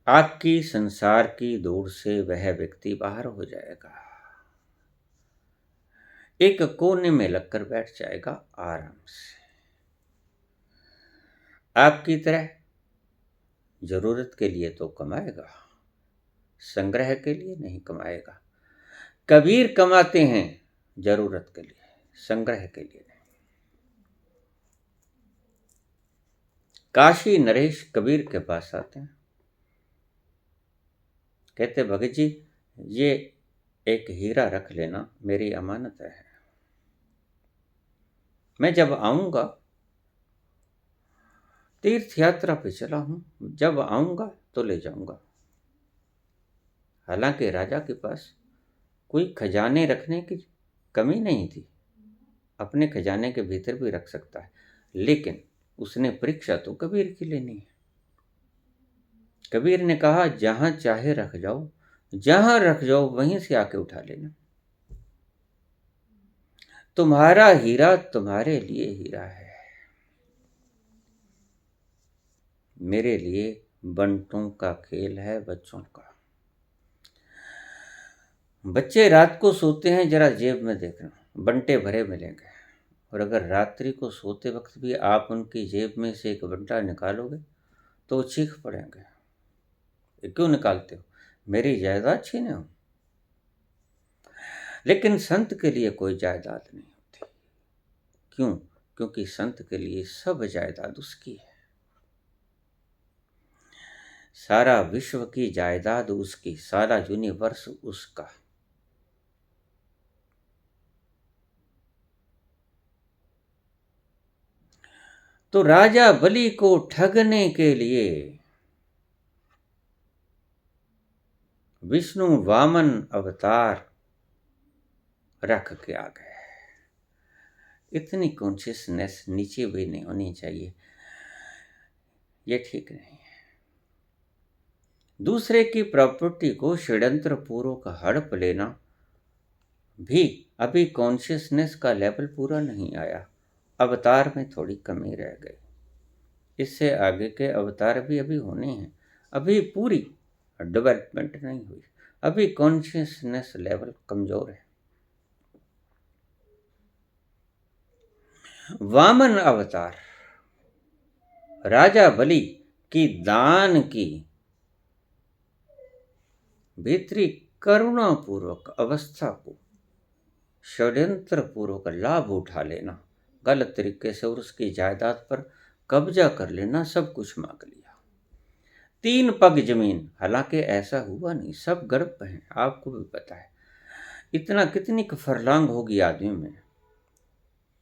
आपकी संसार की दौड़ से वह व्यक्ति बाहर हो जाएगा, एक कोने में लगकर बैठ जाएगा आराम से। आपकी तरह जरूरत के लिए तो कमाएगा, संग्रह के लिए नहीं कमाएगा। कबीर कमाते हैं जरूरत के लिए, संग्रह के लिए नहीं। काशी नरेश कबीर के पास आते हैं, कहते भगत जी ये एक हीरा रख लेना, मेरी अमानत है। मैं जब आऊंगा, तीर्थ यात्रा पे चला हूं, जब आऊंगा तो ले जाऊंगा। हालांकि राजा के पास कोई खजाने रखने की कमी नहीं थी, अपने खजाने के भीतर भी रख सकता है, लेकिन उसने परीक्षा तो कबीर की लेनी है। कबीर ने कहा जहां चाहे रख जाओ, जहां रख जाओ वहीं से आके उठा लेना। तुम्हारा हीरा तुम्हारे लिए हीरा है, मेरे लिए बंटों का खेल है, बच्चों का। बच्चे रात को सोते हैं, जरा जेब में देखना, बंटे भरे मिलेंगे। और अगर रात्रि को सोते वक्त भी आप उनकी जेब में से एक बंटा निकालोगे तो वो चीख पड़ेंगे, ये क्यों निकालते हो, मेरी जायदाद छीने हो। लेकिन संत के लिए कोई जायदाद नहीं होती। क्यों? क्योंकि संत के लिए सब जायदाद उसकी है, सारा विश्व की जायदाद उसकी, सारा यूनिवर्स उसका। तो राजा बलि को ठगने के लिए विष्णु वामन अवतार रख के आ गए। इतनी कॉन्शियसनेस नीचे भी नहीं होनी चाहिए, ये ठीक नहीं है। दूसरे की प्रॉपर्टी को षड्यंत्र पूर्वक हड़प लेना भी अभी कॉन्शियसनेस का लेवल पूरा नहीं आया, अवतार में थोड़ी कमी रह गई। इससे आगे के अवतार भी अभी होने हैं, अभी पूरी डेवलपमेंट नहीं हुई, अभी कॉन्शियसनेस लेवल कमजोर है। वामन अवतार राजा बलि की दान की भीतरी करुणापूर्वक अवस्था को षड्यंत्र पूर्वक लाभ उठा लेना, गलत तरीके से और उसकी जायदाद पर कब्जा कर लेना, सब कुछ मांग लिया। 3 पग जमीन, हालांकि ऐसा हुआ नहीं, सब गर्भ हैं, आपको भी पता है। इतना कितनी फरलांग होगी आदमी में,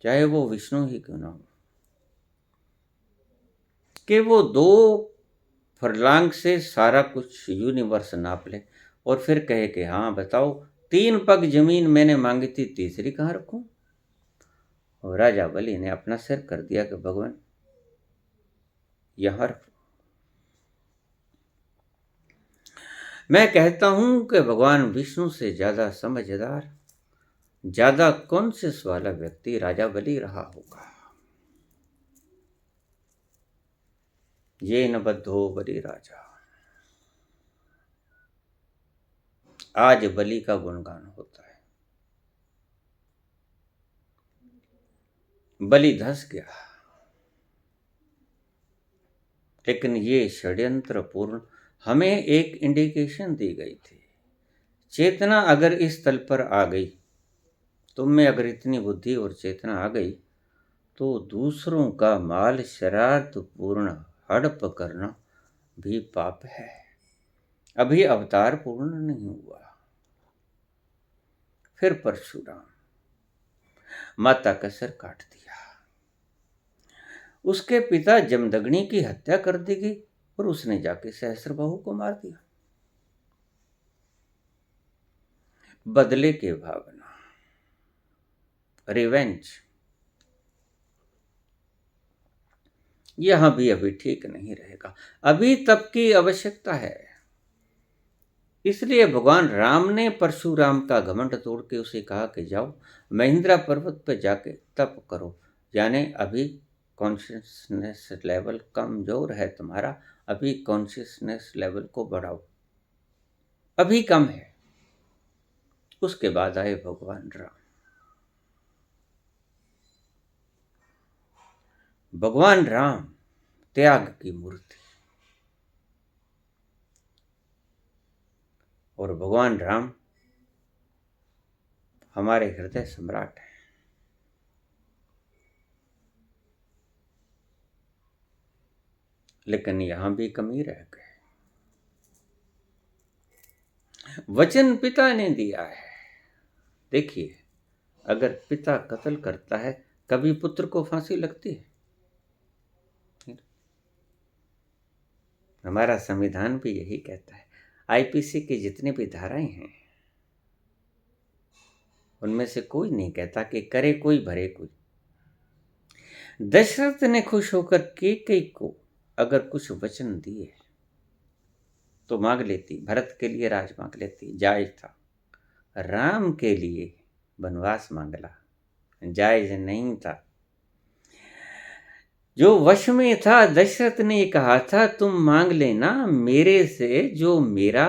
चाहे वो विष्णु ही क्यों ना हो, कि वो 2 फरलांग से सारा कुछ यूनिवर्स नाप ले और फिर कहे कि हाँ बताओ 3 पग जमीन मैंने मांगी थी, तीसरी कहाँ रखूं। और राजा बलि ने अपना सिर कर दिया कि भगवान यहां रखो। मैं कहता हूं कि भगवान विष्णु से ज्यादा समझदार, ज्यादा कॉन्शियस वाला व्यक्ति राजा बलि रहा होगा। ये न बद्धो बलि राजा, आज बलि का गुणगान होता है। बलि धस गया, लेकिन ये षड्यंत्र पूर्ण हमें एक इंडिकेशन दी गई थी। चेतना अगर इस तल पर आ गई, तुम में अगर इतनी बुद्धि और चेतना आ गई, तो दूसरों का माल शरारत पूर्ण हड़प करना भी पाप है। अभी अवतार पूर्ण नहीं हुआ। फिर परशुराम, माता का सिर काट दिया। उसके पिता जमदग्नि की हत्या कर दी गई और उसने जाके सहस्त्रबाहु को मार दिया। बदले की भावना, रिवेंज, यहां भी अभी ठीक नहीं रहेगा। अभी तप की आवश्यकता है। इसलिए भगवान राम ने परशुराम का घमंड तोड़ के उसे कहा कि जाओ महेंद्रा पर्वत पर जाके तप करो। यानी अभी कॉन्शियसनेस लेवल कमजोर है तुम्हारा, अभी कॉन्शियसनेस लेवल को बढ़ाओ, अभी कम है। उसके बाद आए भगवान राम। भगवान राम त्याग की मूर्ति, और भगवान राम हमारे हृदय सम्राट हैं। लेकिन यहां भी कमी रह गए। वचन पिता ने दिया है। देखिए, अगर पिता कत्ल करता है, कभी पुत्र को फांसी लगती है? हमारा संविधान भी यही कहता है। आईपीसी की जितनी भी धाराएं हैं, उनमें से कोई नहीं कहता कि करे कोई भरे कोई। दशरथ ने खुश होकर कैकेयी को अगर कुछ वचन दिए तो मांग लेती, भरत के लिए राज मांग लेती, जायज था। राम के लिए वनवास मांगला, जायज नहीं था। जो वश में था, दशरथ ने कहा था तुम मांग लेना मेरे से जो मेरा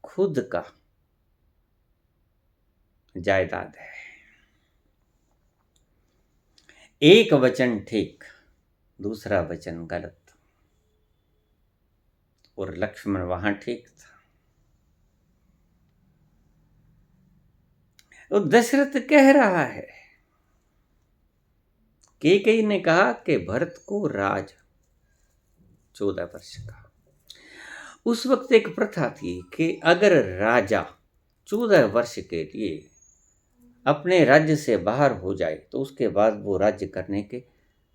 खुद का जायदाद है। एक वचन ठीक, दूसरा वचन गलत, और लक्ष्मण वहां ठीक था। तो दशरथ कह रहा है, कैकेयी ने कहा कि भरत को राज 14 वर्ष का। उस वक्त एक प्रथा थी कि अगर राजा 14 वर्ष के लिए अपने राज्य से बाहर हो जाए तो उसके बाद वो राज्य करने के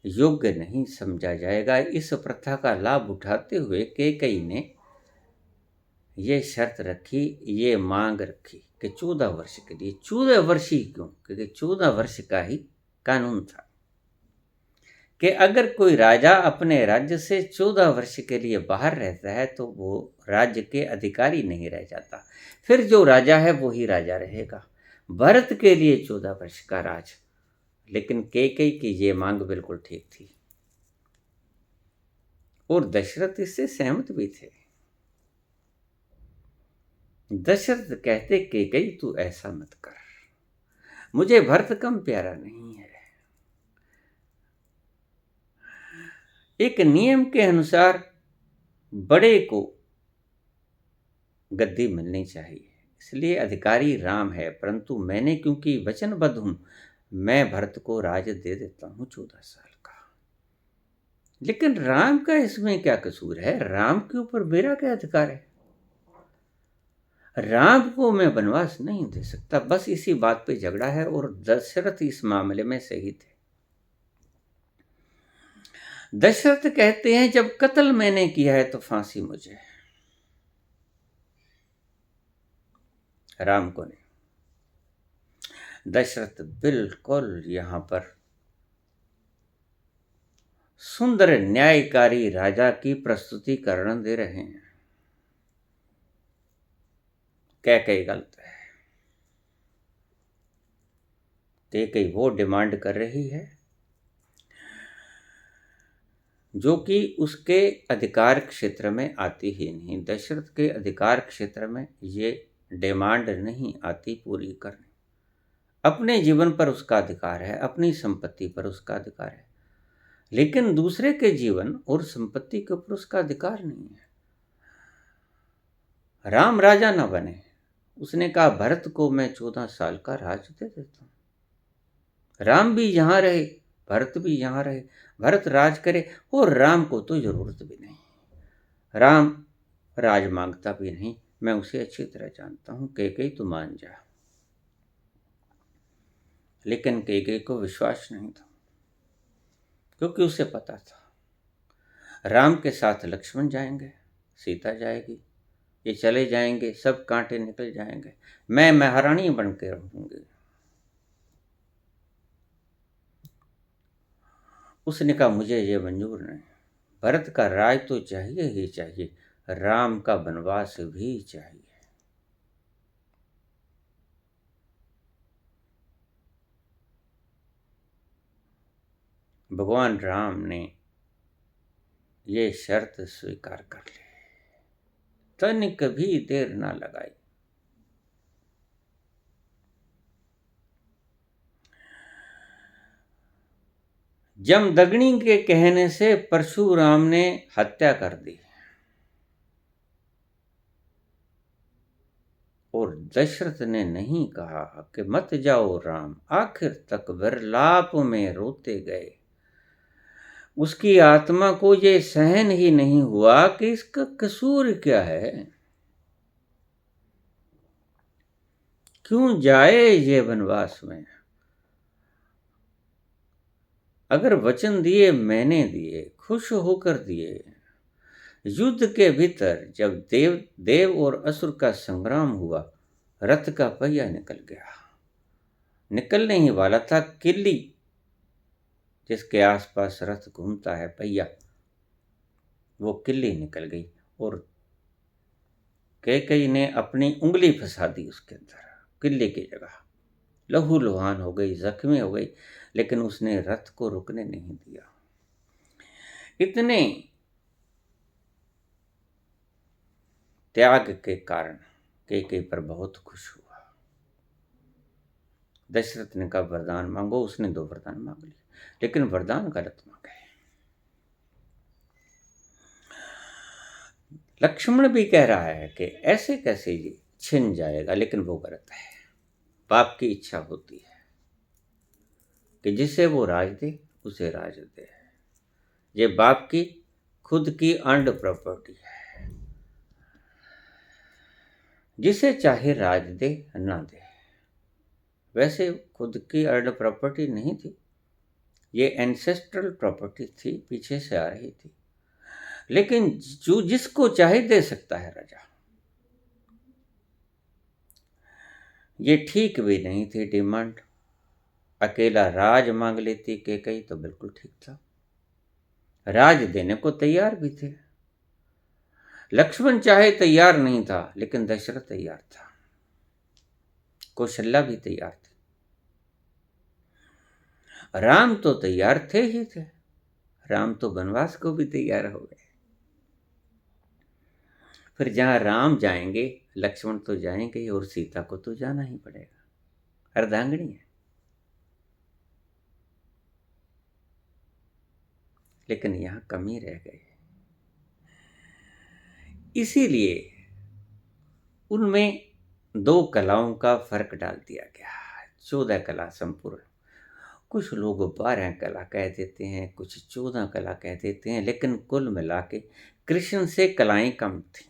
योग्य नहीं समझा जाएगा। इस प्रथा का लाभ उठाते हुए कैकेयी ने ये शर्त रखी, ये मांग रखी कि 14 वर्ष के लिए। 14 वर्ष ही क्यों? क्योंकि 14 वर्ष का ही कानून था कि अगर कोई राजा अपने राज्य से 14 वर्ष के लिए बाहर रहता है तो वो राज्य के अधिकारी नहीं रह जाता, फिर जो राजा है वो ही राजा रहेगा। भरत के लिए 14 वर्ष का राज। लेकिन कैकेयी की ये मांग बिल्कुल ठीक थी, और दशरथ इससे सहमत भी थे। दशरथ कहते कैकेयी तू ऐसा मत कर, मुझे भरत कम प्यारा नहीं है। एक नियम के अनुसार बड़े को गद्दी मिलनी चाहिए, इसलिए अधिकारी राम है, परंतु मैंने क्योंकि वचनबद्ध हूं, मैं भरत को राज दे देता हूं 14 साल का। लेकिन राम का इसमें क्या कसूर है? राम के ऊपर मेरा क्या अधिकार है? राम को मैं वनवास नहीं दे सकता। बस इसी बात पे झगड़ा है, और दशरथ इस मामले में सही थे। दशरथ कहते हैं जब कत्ल मैंने किया है तो फांसी मुझे, राम को नहीं। दशरथ बिल्कुल यहां पर सुंदर न्यायकारी राजा की प्रस्तुतिकरण दे रहे हैं। कैकेयी गलत है। कैकेयी वो डिमांड कर रही है जो कि उसके अधिकार क्षेत्र में आती ही नहीं। दशरथ के अधिकार क्षेत्र में ये डिमांड नहीं आती पूरी करने। अपने जीवन पर उसका अधिकार है, अपनी संपत्ति पर उसका अधिकार है, लेकिन दूसरे के जीवन और संपत्ति के ऊपर उसका अधिकार नहीं है। राम राजा ना बने, उसने कहा भरत को मैं 14 साल का राज दे देता हूं। राम भी यहां रहे, भरत भी यहां रहे, भरत राज करे, और राम को तो जरूरत भी नहीं। राम राज मांगता भी नहीं, मैं उसे अच्छी तरह जानता हूं। कैकेयी तो मान जा। लेकिन कैकेयी को विश्वास नहीं था, क्योंकि उसे पता था राम के साथ लक्ष्मण जाएंगे, सीता जाएगी, ये चले जाएंगे, सब कांटे निकल जाएंगे, मैं महारानी बन के रहूंगी। उसने कहा मुझे ये मंजूर नहीं, भरत का राज तो चाहिए ही चाहिए, राम का वनवास भी चाहिए। भगवान राम ने ये शर्त स्वीकार कर ली, तनिक भी देर ना लगाई। जमदग्नि के कहने से परशुराम ने हत्या कर दी और दशरथ ने नहीं कहा कि मत जाओ राम, आखिर तक विरलाप में रोते गए। उसकी आत्मा को ये सहन ही नहीं हुआ कि इसका कसूर क्या है, क्यों जाए ये वनवास में। अगर वचन दिए मैंने दिए, खुश होकर दिए। युद्ध के भीतर जब देव और असुर का संग्राम हुआ, रथ का पहिया निकल गया, निकलने ही वाला था। किल्ली जिसके आसपास रथ घूमता है पहिया, वो किल्ली निकल गई और कैकेयी ने अपनी उंगली फंसा दी उसके अंदर, किल्ली की जगह। लहू लुहान हो गई, जख्मी हो गई, लेकिन उसने रथ को रुकने नहीं दिया। इतने त्याग के कारण कैकेयी पर बहुत खुश हुआ। दशरथ ने कहा वरदान मांगो, उसने 2 वरदान मांग लिए, लेकिन वरदान गलत मांगे। लक्ष्मण भी कह रहा है कि ऐसे कैसे ये छिन जाएगा, लेकिन वो गलत है। बाप की इच्छा होती है कि जिसे वो राज दे उसे राज दे। ये बाप की खुद की अर्न्ड प्रॉपर्टी है, जिसे चाहे राज दे ना दे। वैसे खुद की अर्न्ड प्रॉपर्टी नहीं थी, ये एंसेस्ट्रल प्रॉपर्टी थी, पीछे से आ रही थी, लेकिन जो जिसको चाहे दे सकता है राजा। ये ठीक भी नहीं थी डिमांड। अकेला राज मांग लेती कैकेयी तो बिल्कुल ठीक था, राज देने को तैयार भी थे। लक्ष्मण चाहे तैयार नहीं था, लेकिन दशरथ तैयार था, कौशल्या भी तैयार थी, राम तो तैयार थे ही थे। राम तो वनवास को भी तैयार हो गए। फिर जहां राम जाएंगे लक्ष्मण तो जाएंगे ही, और सीता को तो जाना ही पड़ेगा, अर्धांगिनी है। लेकिन यहां कमी रह गई, इसीलिए उनमें 2 कलाओं का फर्क डाल दिया गया। 14 कला संपूर्ण। कुछ लोग 12 कला कह देते हैं, कुछ 14 कला कह देते हैं, लेकिन कुल मिला के कृष्ण से कलाएं कम थी।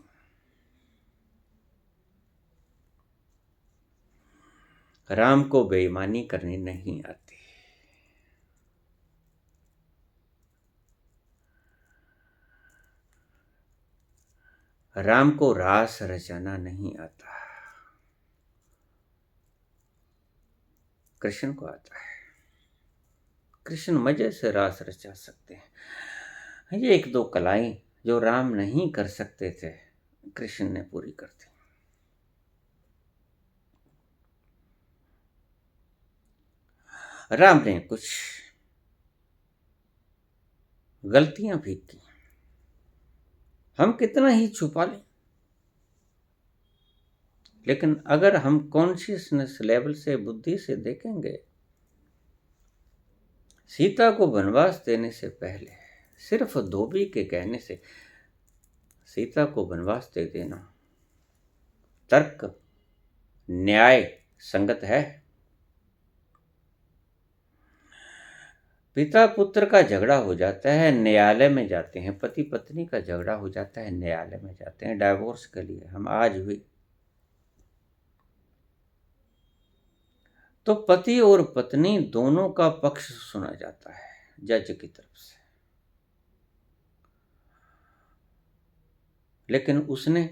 राम को बेईमानी करनी नहीं आती, राम को रास रचाना नहीं आता, कृष्ण को आता है। कृष्ण मजे से रास रचा सकते हैं। ये 1-2 कलाएं जो राम नहीं कर सकते थे, कृष्ण ने पूरी कर दी। राम ने कुछ गलतियां भी की, हम कितना ही छुपा लें, लेकिन अगर हम कॉन्शियसनेस लेवल से, बुद्धि से देखेंगे, सीता को वनवास देने से पहले सिर्फ धोबी के कहने से सीता को वनवास दे देना तर्क न्याय संगत है? पिता पुत्र का झगड़ा हो जाता है, न्यायालय में जाते हैं। पति पत्नी का झगड़ा हो जाता है, न्यायालय में जाते हैं डाइवोर्स के लिए। हम आज भी तो पति और पत्नी दोनों का पक्ष सुना जाता है जज की तरफ से, लेकिन उसने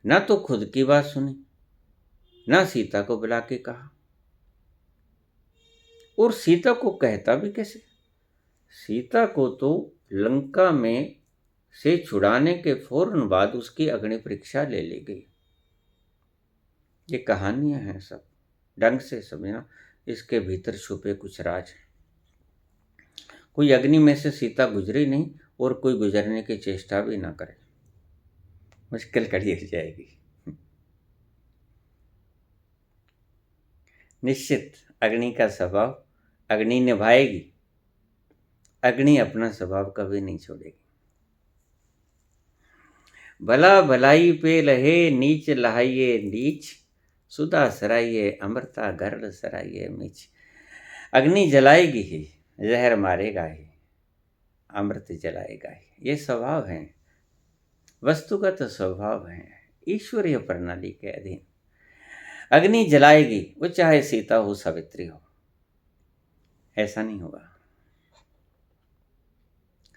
ना तो खुद की बात सुनी, ना सीता को बुला के कहा। और सीता को कहता भी कैसे? सीता को तो लंका में से छुड़ाने के फौरन बाद उसकी अग्नि परीक्षा ले ली गई। ये कहानियां हैं, सब ढंग से समझना, इसके भीतर छुपे कुछ राज हैं। कोई अग्नि में से सीता गुजरी नहीं और कोई गुजरने की चेष्टा भी ना करे, मुश्किल कड़ी हो जाएगी। निश्चित अग्नि का स्वभाव, अग्नि निभाएगी, अग्नि अपना स्वभाव कभी नहीं छोड़ेगी। भला भलाई पे लहे नीच लहाइये नीच, सुधा सराइये अमृता गर्ल सराइये मीच। अग्नि जलाएगी ही, जहर मारेगा ही, अमृत जलाएगा ही। ये स्वभाव है, वस्तुगत स्वभाव है, ईश्वरीय प्रणाली के अधीन। अग्नि जलाएगी, वो चाहे सीता हो सावित्री हो, ऐसा नहीं होगा।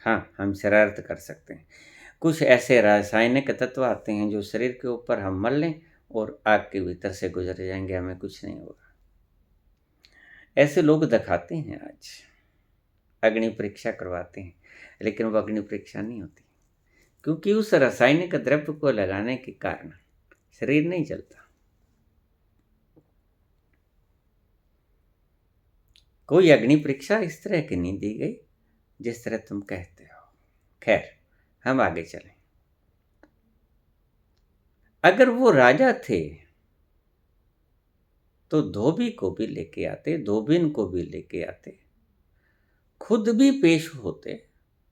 हाँ, हम शरारत कर सकते हैं। कुछ ऐसे रासायनिक तत्व आते हैं जो शरीर के ऊपर हम मल लें और आग के भीतर से गुजर जाएंगे, हमें कुछ नहीं होगा। ऐसे लोग दिखाते हैं आज, अग्नि परीक्षा करवाते हैं, लेकिन वो अग्नि परीक्षा नहीं होती, क्योंकि उस रासायनिक द्रव्य को लगाने के कारण शरीर नहीं जलता। कोई अग्नि परीक्षा इस तरह की नहीं दी गई जिस तरह तुम कहते हो। खैर, हम आगे चलें। अगर वो राजा थे तो धोबी को भी लेके आते, धोबिन को भी लेके आते, खुद भी पेश होते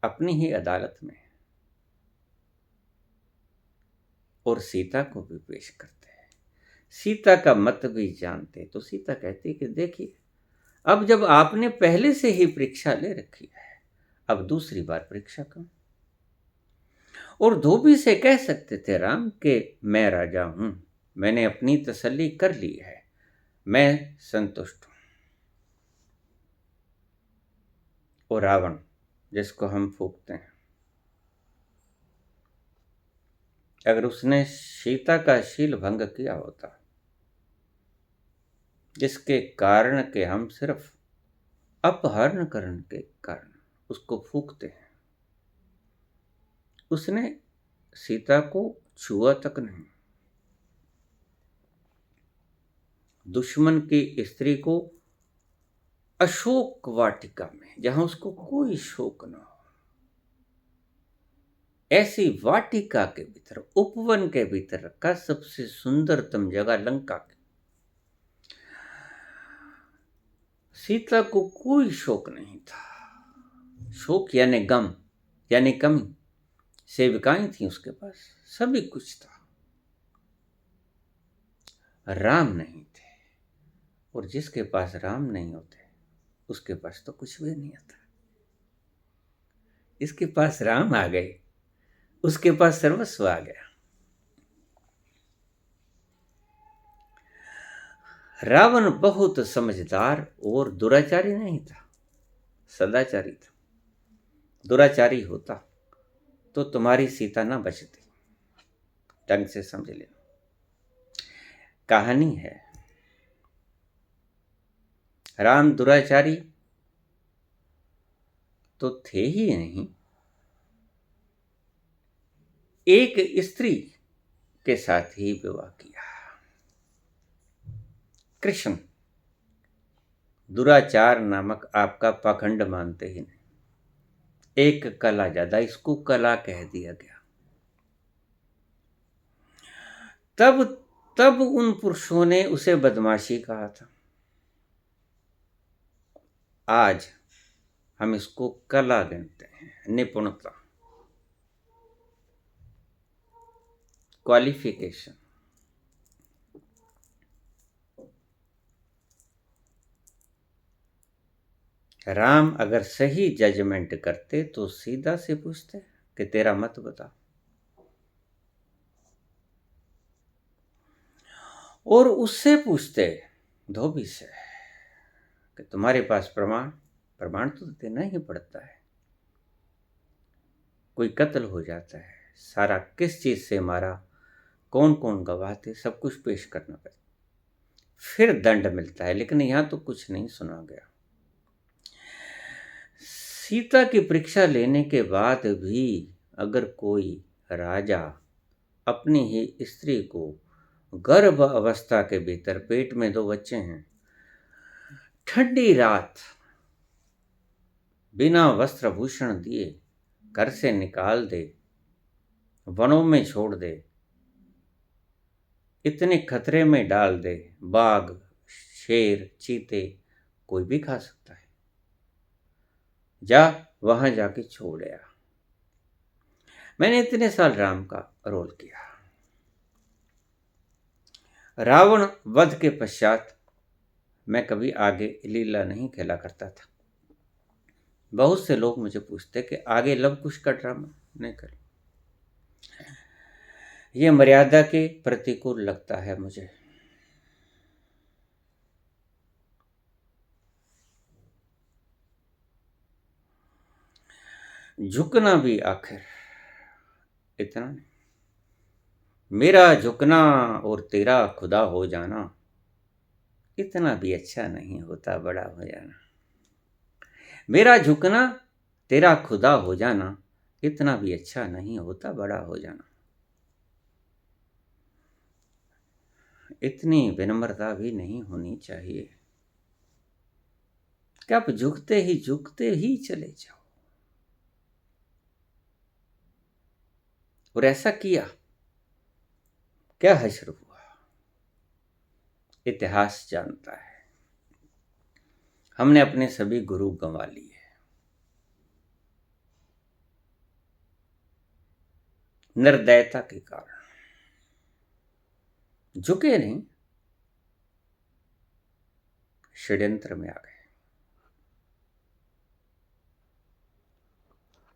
अपनी ही अदालत में और सीता को भी पेश करते हैं। सीता का मत भी जानते। तो सीता कहती कि देखिए, अब जब आपने पहले से ही परीक्षा ले रखी है, अब दूसरी बार परीक्षा क्यों? और धोबी से कह सकते थे राम कि मैं राजा हूं, मैंने अपनी तसल्ली कर ली है, मैं संतुष्ट हूं। और रावण, जिसको हम फूंकते हैं, अगर उसने सीता का शील भंग किया होता, जिसके कारण के हम सिर्फ अपहरण करने के कारण उसको फूंकते हैं, उसने सीता को छुआ तक नहीं। दुश्मन की स्त्री को अशोक वाटिका में, जहां उसको कोई शोक न हो, ऐसी वाटिका के भीतर, उपवन के भीतर रखा, सबसे सुंदरतम जगह लंका की। सीता को कोई शोक नहीं था। शोक यानी गम, यानी कमी। सेविकाएं थी उसके पास, सभी कुछ था, राम नहीं थे। और जिसके पास राम नहीं होते उसके पास तो कुछ भी नहीं आता। इसके पास राम आ गए, उसके पास सर्वस्व आ गया। रावण बहुत समझदार और दुराचारी नहीं था, सदाचारी था। दुराचारी होता तो तुम्हारी सीता ना बचती। ढंग से समझ लेना, कहानी है। राम दुराचारी तो थे ही नहीं, एक स्त्री के साथ ही विवाह किया। कृष्ण दुराचार नामक आपका पाखंड मानते ही नहीं, एक कला ज्यादा, इसको कला कह दिया गया। तब तब उन पुरुषों ने उसे बदमाशी कहा था। आज हम इसको कला गिनते हैं, निपुणता, क्वालिफिकेशन। राम अगर सही जजमेंट करते तो सीधा से पूछते कि तेरा मत बता, और उससे पूछते धोबी से कि तुम्हारे पास प्रमाण प्रमाण तो देना ही पड़ता है। कोई कत्ल हो जाता है, सारा किस चीज से मारा, कौन कौन गवाह थे, सब कुछ पेश करना पड़ता, फिर दंड मिलता है। लेकिन यहां तो कुछ नहीं सुना गया। सीता की परीक्षा लेने के बाद भी अगर कोई राजा अपनी ही स्त्री को गर्भ अवस्था के भीतर, पेट में 2 बच्चे हैं, ठंडी रात बिना वस्त्र भूषण दिए घर से निकाल दे, वनों में छोड़ दे, इतने खतरे में डाल दे, बाघ, शेर, चीते कोई भी खा सकता है, जा वहां जाके छोड़ आया। मैंने इतने साल राम का रोल किया। रावण वध के पश्चात मैं कभी आगे लीला नहीं खेला करता था। बहुत से लोग मुझे पूछते कि आगे लव कुश का ड्रामा नहीं कर, ये मर्यादा के प्रतिकूल लगता है मुझे। झुकना भी आखिर इतना नहीं, मेरा झुकना और तेरा खुदा हो जाना इतना भी अच्छा नहीं होता बड़ा हो जाना। मेरा झुकना तेरा खुदा हो जाना इतना भी अच्छा नहीं होता बड़ा हो जाना। इतनी विनम्रता भी नहीं होनी चाहिए कि आप झुकते ही चले जाओ। और ऐसा किया, क्या हश्र हुआ, इतिहास जानता है। हमने अपने सभी गुरु गंवा लिए, निर्दयता के कारण। झुके नहीं, षड्यंत्र में आ गए।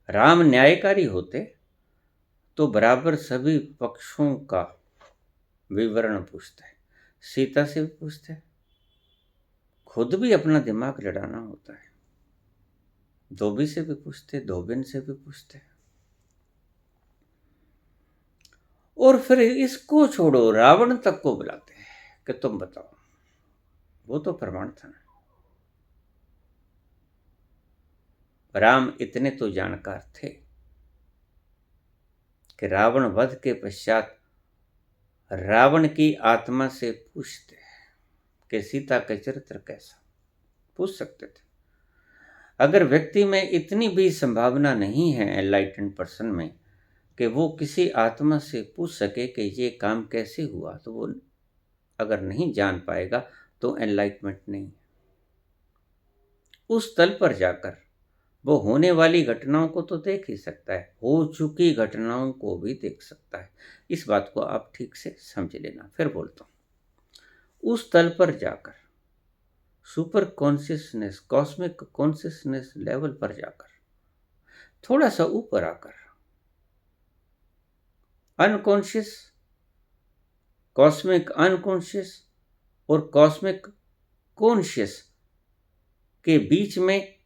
राम न्यायकारी होते तो बराबर सभी पक्षों का विवरण पूछते, सीता से भी पूछते, खुद भी अपना दिमाग लड़ाना होता है, धोबी से भी पूछते, धोबिन से भी पूछते। और फिर इसको छोड़ो, रावण तक को बुलाते हैं कि तुम बताओ, वो तो प्रमाण था ना। राम इतने तो जानकार थे कि रावण वध के पश्चात रावण की आत्मा से पूछते कि सीता का चरित्र कैसा, पूछ सकते थे। अगर व्यक्ति में इतनी भी संभावना नहीं है एनलाइटेंड पर्सन में कि वो किसी आत्मा से पूछ सके कि ये काम कैसे हुआ, तो वो अगर नहीं जान पाएगा तो एनलाइटमेंट नहीं। उस तल पर जाकर वो होने वाली घटनाओं को तो देख ही सकता है, हो चुकी घटनाओं को भी देख सकता है। इस बात को आप ठीक से समझ लेना। फिर बोलता हूं, उस तल पर जाकर, super consciousness, cosmic consciousness level पर जाकर, थोड़ा सा ऊपर आकर, अनकॉन्शियस, कॉस्मिक अनकॉन्शियस और कॉस्मिक कॉन्शियस के बीच में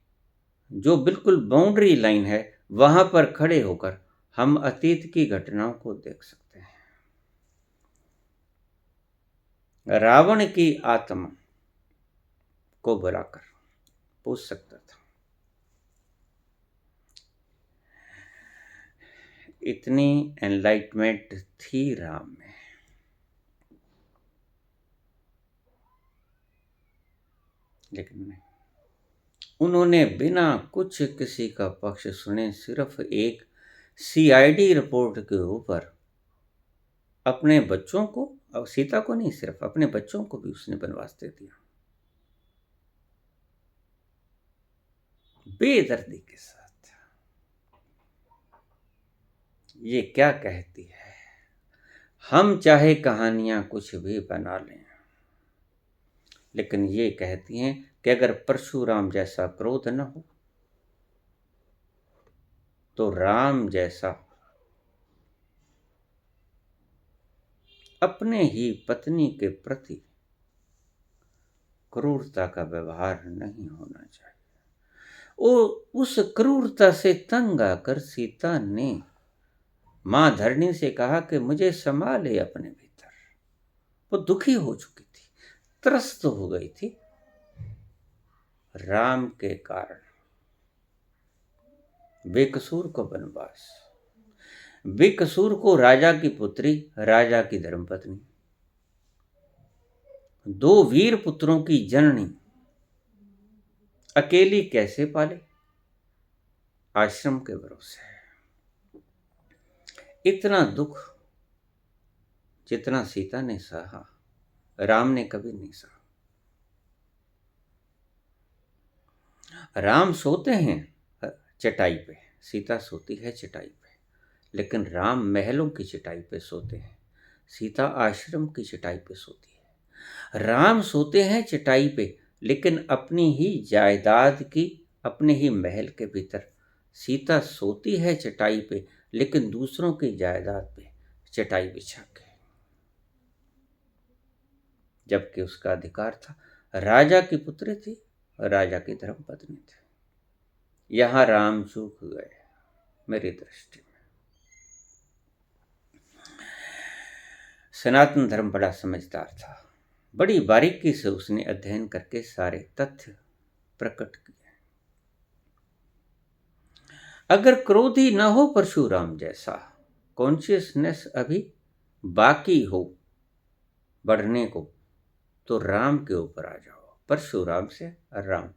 जो बिल्कुल बाउंड्री लाइन है, वहां पर खड़े होकर हम अतीत की घटनाओं को देख सकते हैं। रावण की आत्मा को बुलाकर पूछ सकता था। इतनी एनलाइटमेंट थी राम में। लेकिन नहीं, उन्होंने बिना कुछ किसी का पक्ष सुने सिर्फ एक सीआईडी रिपोर्ट के ऊपर अपने बच्चों को, और सीता को नहीं, सिर्फ अपने बच्चों को भी उसने वनवास दे दिया, बेदर्दी के साथ। ये क्या कहती है, हम चाहे कहानियां कुछ भी बना लें, लेकिन ये कहती हैं कि अगर परशुराम जैसा क्रोध न हो तो राम जैसा अपने ही पत्नी के प्रति क्रूरता का व्यवहार नहीं होना चाहिए। उस क्रूरता से तंग आकर सीता ने मां धरणी से कहा कि मुझे संभाले अपने भीतर। वो दुखी हो चुकी थी, त्रस्त हो गई थी राम के कारण। बेकसूर को वनवास, बेकसूर को राजा की पुत्री, राजा की धर्मपत्नी, दो वीर पुत्रों की जननी अकेली कैसे पाले? आश्रम के भरोसे। इतना दुख जितना सीता ने सहा, राम ने कभी नहीं सहा। राम सोते हैं चटाई पे, सीता सोती है चटाई पे, लेकिन राम महलों की चटाई पे सोते हैं, सीता आश्रम की चटाई पे सोती है। राम सोते हैं चटाई पे, लेकिन अपनी ही जायदाद की, अपने ही महल के भीतर। सीता सोती है चटाई पे, लेकिन दूसरों की जायदाद पे चटाई बिछा के। जबकि उसका अधिकार था, राजा की पुत्री थी, राजा की धर्मपत्नी थी। यहां राम चूक गए मेरी दृष्टि में। सनातन धर्म बड़ा समझदार था, बड़ी बारीकी से उसने अध्ययन करके सारे तथ्य प्रकट किए। अगर क्रोधी न हो परशुराम जैसा, कॉन्शियसनेस अभी बाकी हो बढ़ने को, तो राम के ऊपर आ जाओ, परशुराम से राम।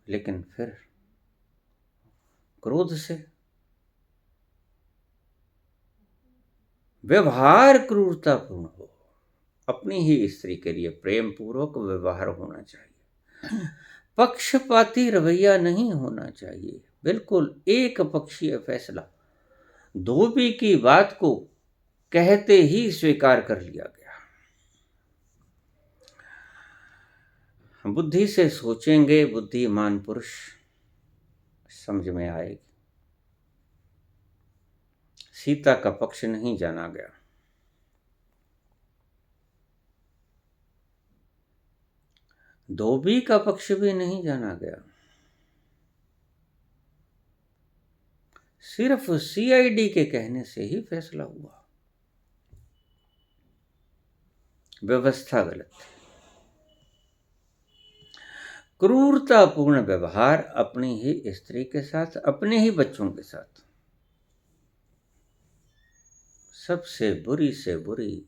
लेकिन फिर क्रोध से, व्यवहार क्रूरतापूर्ण हो, अपनी ही स्त्री के लिए प्रेम पूर्वक व्यवहार होना चाहिए, पक्षपाती रवैया नहीं होना चाहिए, बिल्कुल एक पक्षीय फैसला। धोबी की बात को कहते ही स्वीकार कर लिया गया। बुद्धि से सोचेंगे बुद्धिमान पुरुष, समझ में आएगी। सीता का पक्ष नहीं जाना गया, धोबी का पक्ष भी नहीं जाना गया। सिर्फ सीआईडी के कहने से ही फैसला हुआ। व्यवस्था गलत थी। क्रूरतापूर्ण व्यवहार अपनी ही स्त्री के साथ, अपने ही बच्चों के साथ। सबसे बुरी से बुरी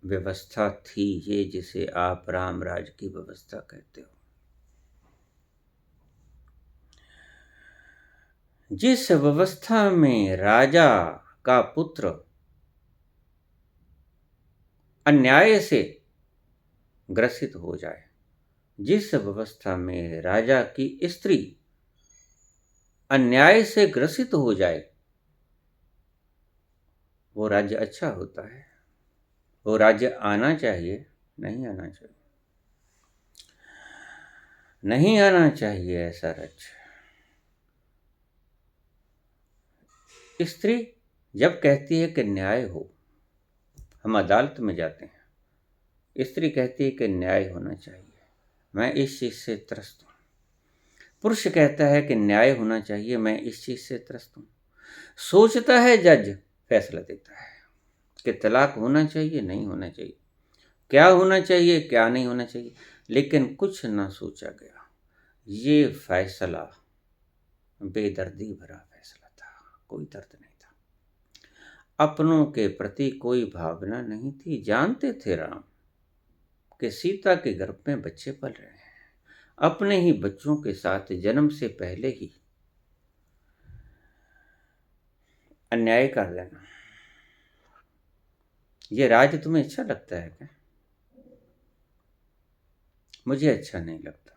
व्यवस्था थी ये, जिसे आप राम राज की व्यवस्था कहते हो। जिस व्यवस्था में राजा का पुत्र अन्याय से ग्रसित हो जाए, जिस व्यवस्था में राजा की स्त्री अन्याय से ग्रसित हो जाए, वो राज्य अच्छा होता है? वो राज्य आना चाहिए? नहीं आना चाहिए, नहीं आना चाहिए ऐसा राज्य। स्त्री जब कहती है कि न्याय हो, हम अदालत में जाते हैं, स्त्री कहती है कि न्याय होना चाहिए, मैं इस चीज से त्रस्त हूं। पुरुष कहता है कि न्याय होना चाहिए, मैं इस चीज से त्रस्त हूं। सोचता है, जज फैसला देता है कि तलाक होना चाहिए, नहीं होना चाहिए, क्या होना चाहिए, क्या नहीं होना चाहिए। लेकिन कुछ ना सोचा गया। ये फैसला बेदर्दी भरा फैसला था, कोई दर्द नहीं था, अपनों के प्रति कोई भावना नहीं थी। जानते थे राम कि सीता के गर्भ में बच्चे पल रहे हैं, अपने ही बच्चों के साथ जन्म से पहले ही अन्याय कर देना, ये राज तुम्हें अच्छा लगता है क्या? मुझे अच्छा नहीं लगता।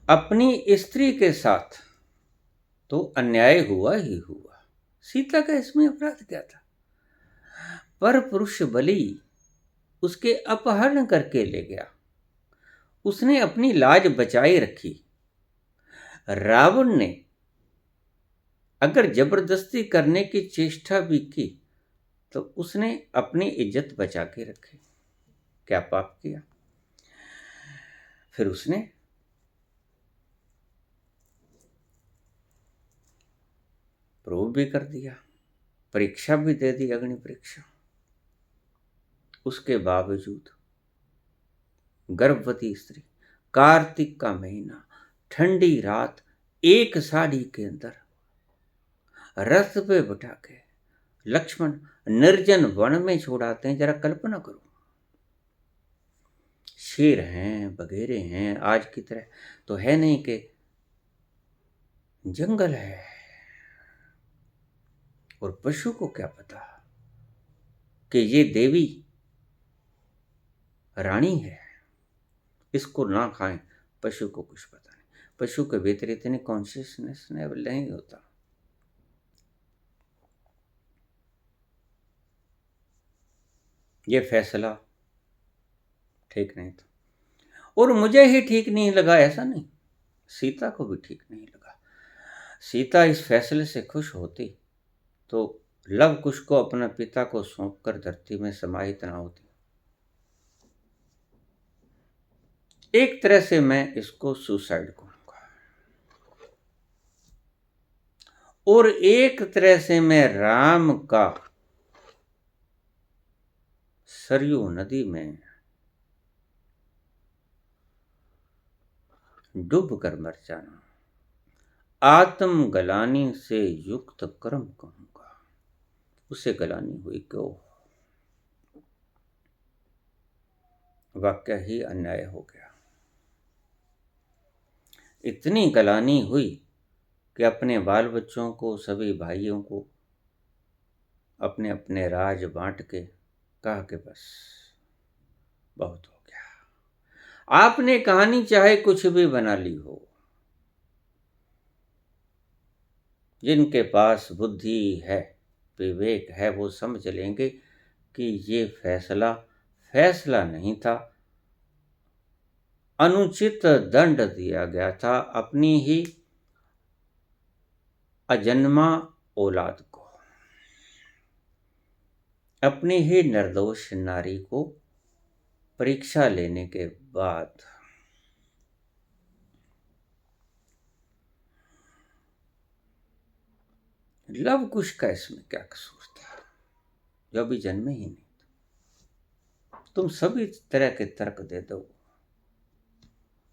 अपनी स्त्री के साथ तो अन्याय हुआ ही हुआ, सीता का इसमें अपराध क्या था? पर पुरुष बलि उसके अपहरण करके ले गया। उसने अपनी लाज बचाए रखी। रावण ने अगर जबरदस्ती करने की चेष्टा भी की तो उसने अपनी इज्जत बचा के रखी। क्या पाप किया? फिर उसने प्रूव भी कर दिया, परीक्षा भी दे दी, अग्नि परीक्षा। उसके बावजूद गर्भवती स्त्री, कार्तिक का महीना, ठंडी रात, एक साड़ी के अंदर रथ पे बैठा के लक्ष्मण निर्जन वन में छोड़ाते हैं। जरा कल्पना करो, शेर हैं, बघेरे हैं, आज की तरह तो है नहीं कि जंगल है। और पशु को क्या पता कि ये देवी रानी है, इसको ना खाएं। पशु को कुछ पता नहीं, पशु के भीतर इतनी कॉन्शियसनेस नहीं होता। ये फैसला ठीक नहीं था, और मुझे ही ठीक नहीं लगा ऐसा नहीं, सीता को भी ठीक नहीं लगा। सीता इस फैसले से खुश होती तो लव कुश को अपने पिता को सौंपकर धरती में समाहित ना होती। एक तरह से मैं इसको सुसाइड कहूंगा, और एक तरह से मैं राम का सरयू नदी में डूब कर मर जाना, आत्मगलानी से युक्त कर्म कहूंगा। उसे गलानी हुई क्यों? वाकई ही अन्याय हो गया। इतनी गलानी हुई कि अपने बाल बच्चों को, सभी भाइयों को अपने अपने राज बांट के कहा कि बस बहुत हो गया। आपने कहानी चाहे कुछ भी बना ली हो, जिनके पास बुद्धि है, विवेक है, वो समझ लेंगे कि ये फैसला नहीं था, अनुचित दंड दिया गया था अपनी ही अजन्मा औलाद को, अपनी ही निर्दोष नारी को परीक्षा लेने के बाद। लव कुश का इसमें क्या कसूर था, जो अभी जन्मे ही नहीं था। तुम सभी तरह के तर्क दे दो,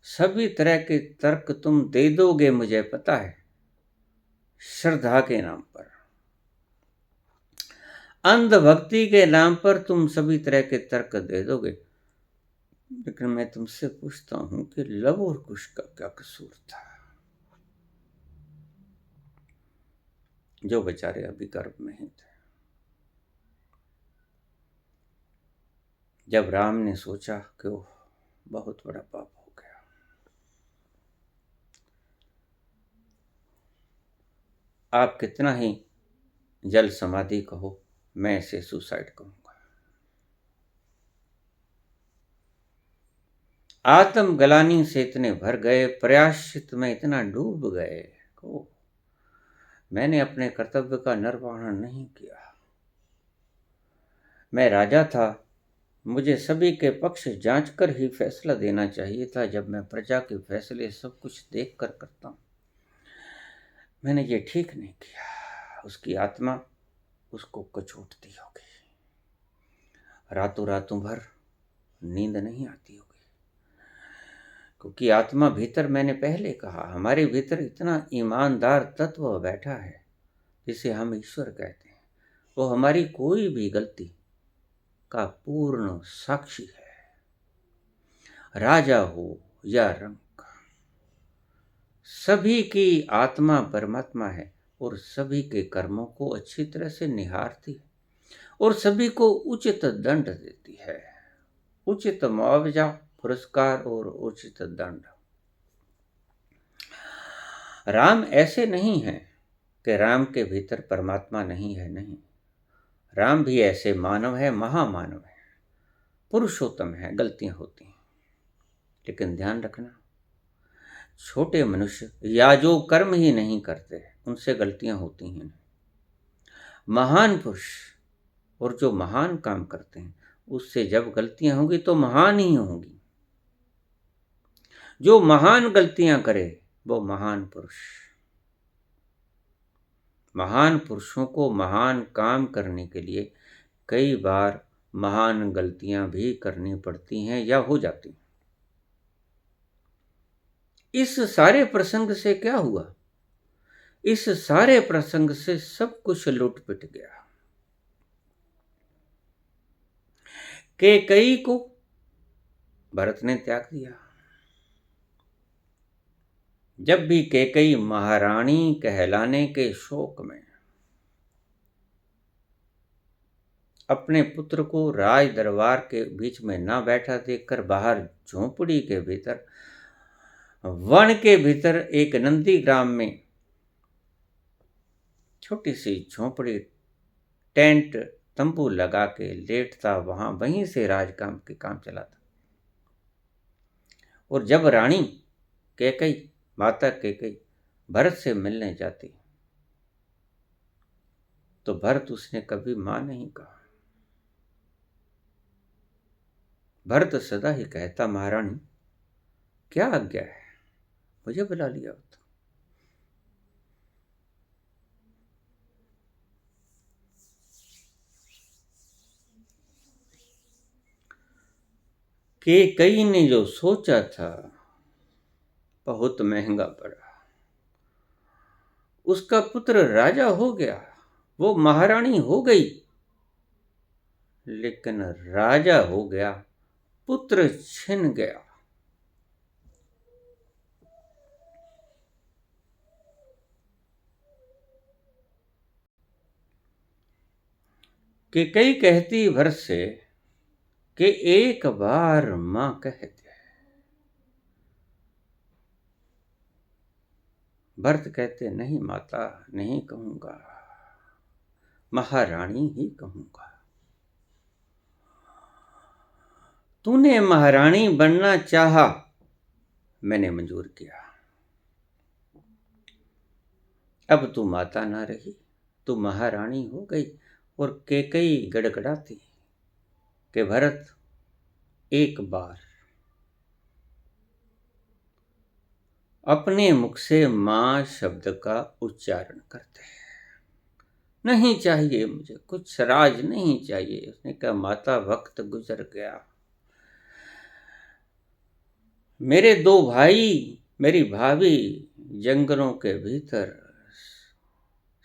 सभी तरह के तर्क तुम दे दोगे, मुझे पता है, श्रद्धा के नाम पर, अंधभक्ति के नाम पर तुम सभी तरह के तर्क दे दोगे। लेकिन मैं तुमसे पूछता हूं कि लव और कुश का क्या कसूर था, जो बेचारे अभी गर्भ में ही थे। जब राम ने सोचा कि ओह बहुत बड़ा पाप हो गया, आप कितना ही जल समाधि कहो, मैं इसे सुसाइड कहूंगा। आत्मगलानी से इतने भर गए, प्रायश्चित में इतना डूब गए को मैंने अपने कर्तव्य का निर्वहन नहीं किया। मैं राजा था, मुझे सभी के पक्ष जांचकर ही फैसला देना चाहिए था। जब मैं प्रजा के फैसले सब कुछ देखकर करता हूं, मैंने ये ठीक नहीं किया। उसकी आत्मा उसको कचोटती होगी, रातों भर नींद नहीं आती होगी, क्योंकि आत्मा भीतर, मैंने पहले कहा, हमारे भीतर इतना ईमानदार तत्व बैठा है जिसे हम ईश्वर कहते हैं। वो हमारी कोई भी गलती का पूर्ण साक्षी है। राजा हो या रंक, सभी की आत्मा परमात्मा है और सभी के कर्मों को अच्छी तरह से निहारती है और सभी को उचित दंड देती है, उचित मुआवजा, पुरस्कार और उचित दंड। राम ऐसे नहीं है कि राम के भीतर परमात्मा नहीं है, नहीं, राम भी ऐसे मानव है, महामानव है, पुरुषोत्तम है, गलतियां होती हैं, लेकिन ध्यान रखना, छोटे मनुष्य या जो कर्म ही नहीं करते उनसे गलतियां होती हैं। महान पुरुष और जो महान काम करते हैं उससे जब गलतियां होंगी तो महान ही होंगी। जो महान गलतियां करे वो महान पुरुष। महान पुरुषों को महान काम करने के लिए कई बार महान गलतियां भी करनी पड़ती हैं या हो जाती हैं। इस सारे प्रसंग से क्या हुआ? इस सारे प्रसंग से सब कुछ लुट पिट गया। कैकेयी को भरत ने त्याग दिया। जब भी कैकेयी महारानी कहलाने के शौक में अपने पुत्र को राज दरबार के बीच में ना बैठा देखकर बाहर झोंपड़ी के भीतर, वन के भीतर एक नंदी ग्राम में छोटी सी झोंपड़ी, टेंट, तंबू लगा के लेटता, वहीं से राजकाम के काम चलाता। और जब रानी कैकेयी, माता कैकेयी भरत से मिलने जाती तो भरत उसने कभी मां नहीं कहा। भरत सदा ही कहता, महारानी क्या आज्ञा है, मुझे बुला लिया होता। कैकेयी ने जो सोचा था बहुत महंगा पड़ा। उसका पुत्र राजा हो गया, वो महारानी हो गई, लेकिन राजा हो गया, पुत्र छिन गया। कैकेयी कहती भरत से कि एक बार मां कह दे। भरत कहते, नहीं माता, नहीं कहूंगा, महारानी ही कहूंगा। तूने महारानी बनना चाहा, मैंने मंजूर किया। अब तू माता ना रही, तू महारानी हो गई। और कैकेयी गड़गड़ाती कि भरत एक बार अपने मुख से मां शब्द का उच्चारण करते हैं। नहीं चाहिए मुझे कुछ, राज नहीं चाहिए। उसने कहा, माता वक्त गुजर गया, मेरे दो भाई, मेरी भाभी जंगलों के भीतर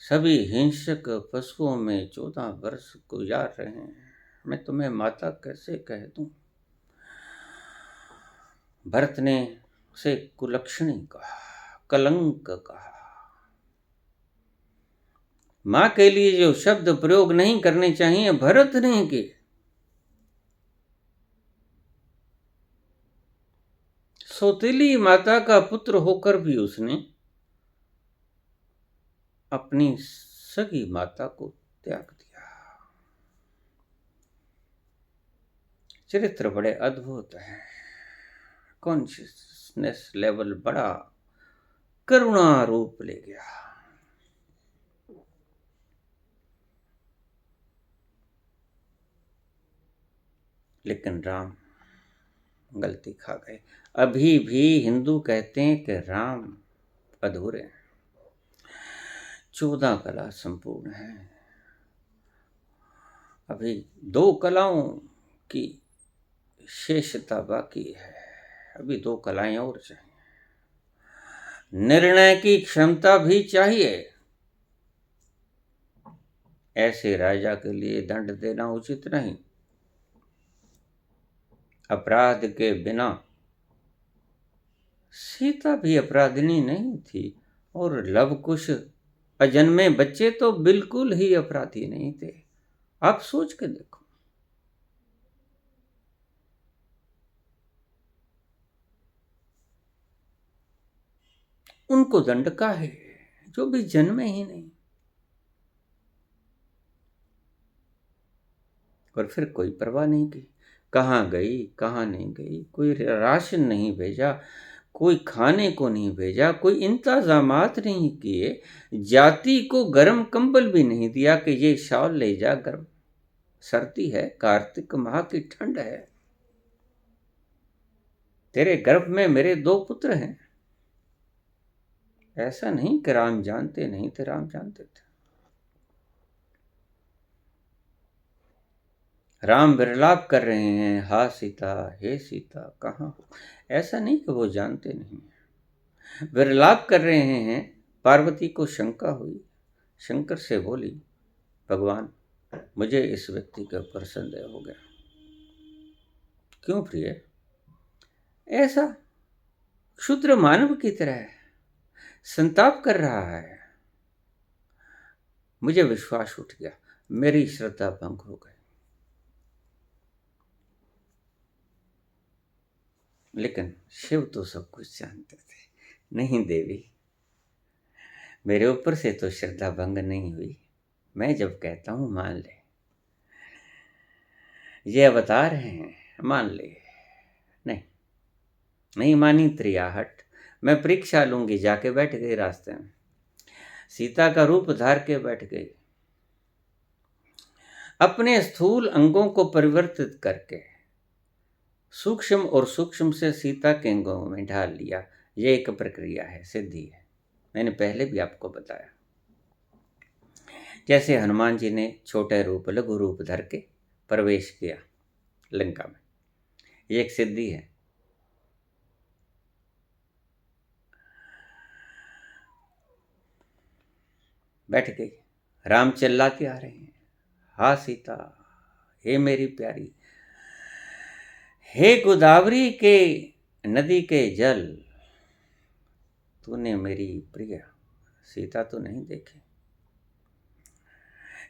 सभी हिंसक पशुओं में 14 वर्ष गुजार रहे हैं, मैं तुम्हें माता कैसे कह दूं। भरत ने उसे कुलक्षणी कहा, कलंक कहा। मां के लिए जो शब्द प्रयोग नहीं करने चाहिए भरत ने किए। सौतेली माता का पुत्र होकर भी उसने अपनी सगी माता को त्याग दिया। चरित्र बड़े अद्भुत है। कॉन्शियसनेस लेवल बड़ा करुणा रूप ले गया। लेकिन राम गलती खा गए। अभी भी हिंदू कहते हैं कि राम अधूरे हैं, 14 कला संपूर्ण है। अभी 2 कलाओं की शेषता बाकी है, अभी 2 कलाएं और चाहिए। निर्णय की क्षमता भी चाहिए। ऐसे राजा के लिए दंड देना उचित नहीं। अपराध के बिना सीता भी अपराधिनी नहीं थी, और लवकुश अजन्मे बच्चे तो बिल्कुल ही अपराधी नहीं थे। आप सोच के देखो। उनको दंड का है जो भी जन्मे ही नहीं, और फिर कोई परवाह नहीं की। कहाँ गई कहाँ नहीं गई, कोई राशन नहीं भेजा, कोई खाने को नहीं भेजा, कोई इंतजामात नहीं किए, जाति को गर्म कंबल भी नहीं दिया कि ये शॉल ले जा, गर्म सर्दी है, कार्तिक माह की ठंड है, तेरे गर्भ में मेरे 2 पुत्र हैं। ऐसा नहीं कि राम जानते नहीं थे, राम जानते थे। राम विरलाप कर रहे हैं, हा सीता हे सीता कहाँ हो। ऐसा नहीं कि वो जानते नहीं, विरलाप कर रहे हैं। पार्वती को शंका हुई, शंकर से बोली, भगवान मुझे इस व्यक्ति के ऊपर संदेह हो गया। क्यों प्रिय? ऐसा क्षुद्र मानव की तरह संताप कर रहा है। मुझे विश्वास उठ गया, मेरी श्रद्धा भंग हो गई। लेकिन शिव तो सब कुछ जानते थे। नहीं देवी, मेरे ऊपर से तो श्रद्धा भंग नहीं हुई। मैं जब कहता हूं मान ले, ये अवतार हैं, मान ले। नहीं, नहीं मानी त्रियाहट। मैं परीक्षा लूंगी। जाके बैठ गई रास्ते में, सीता का रूप धार के बैठ गई, अपने स्थूल अंगों को परिवर्तित करके सूक्ष्म और सूक्ष्म से सीता के अंगों में ढाल लिया। ये एक प्रक्रिया है, सिद्धि है। मैंने पहले भी आपको बताया, जैसे हनुमान जी ने छोटे रूप लघु रूप धर के प्रवेश किया लंका में, ये एक सिद्धि है। बैठ गई। राम चिल्लाते आ रहे हैं, हा सीता हे मेरी प्यारी, हे गोदावरी के नदी के जल, तूने मेरी प्रिय सीता तो नहीं देखी।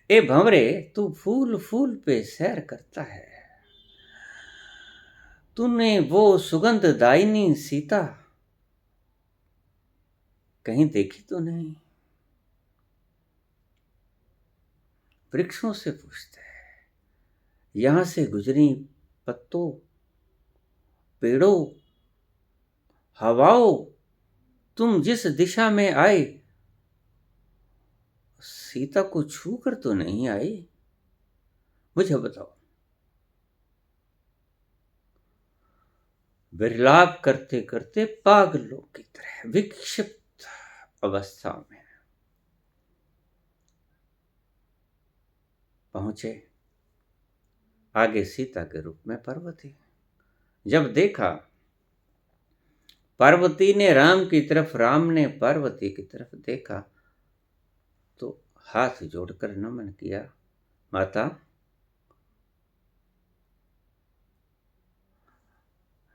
ए भंवरे, तू फूल फूल पे सैर करता है, तूने वो सुगंध दायिनी सीता कहीं देखी तो नहीं? वृक्षों से पूछते हैं, यहां से गुजरी पत्तों, पेड़ों, हवाओं, तुम जिस दिशा में आए, सीता को छू कर तो नहीं आई? मुझे बताओ। विरलाप करते करते पागलों की तरह विक्षिप्त अवस्था में पहुंचे। आगे सीता के रूप में पार्वती। जब देखा पार्वती ने राम की तरफ, राम ने पार्वती की तरफ देखा, तो हाथ जोड़कर नमन किया, माता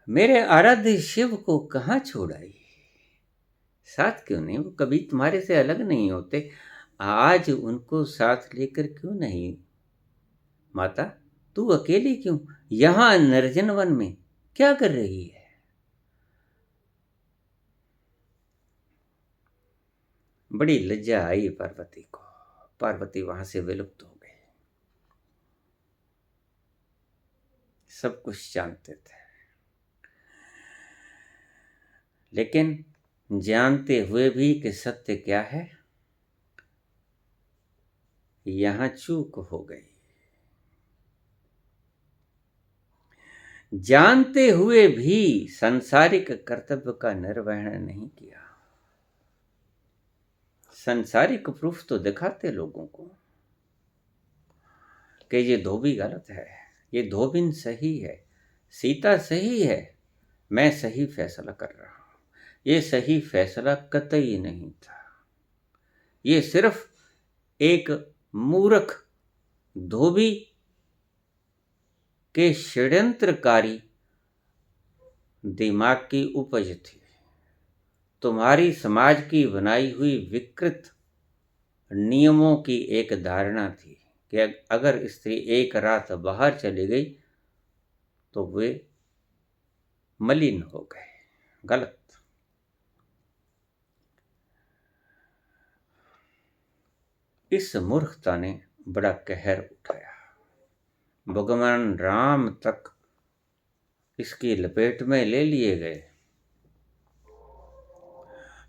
मेरे आराध्य शिव को कहाँ छोड़ आई? साथ क्यों नहीं? वो कभी तुम्हारे से अलग नहीं होते, आज उनको साथ लेकर क्यों नहीं? माता तू अकेली क्यों यहां निर्जन वन में क्या कर रही है? बड़ी लज्जा आई पार्वती को। पार्वती वहां से विलुप्त हो गई। सब कुछ जानते थे, लेकिन जानते हुए भी कि सत्य क्या है, यहां चूक हो गई। जानते हुए भी सांसारिक कर्तव्य का निर्वहन नहीं किया। सांसारिक प्रूफ तो दिखाते लोगों को कि ये धोबी गलत है, ये धोबिन सही है, सीता सही है, मैं सही फैसला कर रहा हूं। ये सही फैसला कतई नहीं था। ये सिर्फ एक मूर्ख धोबी के षड्यंत्रकारी दिमाग की उपज थी। तुम्हारी समाज की बनाई हुई विकृत नियमों की एक धारणा थी कि अगर स्त्री एक रात बाहर चली गई तो वे मलिन हो गए। गलत। इस मूर्खता ने बड़ा कहर उठाया। भगवान राम तक इसकी लपेट में ले लिए गए,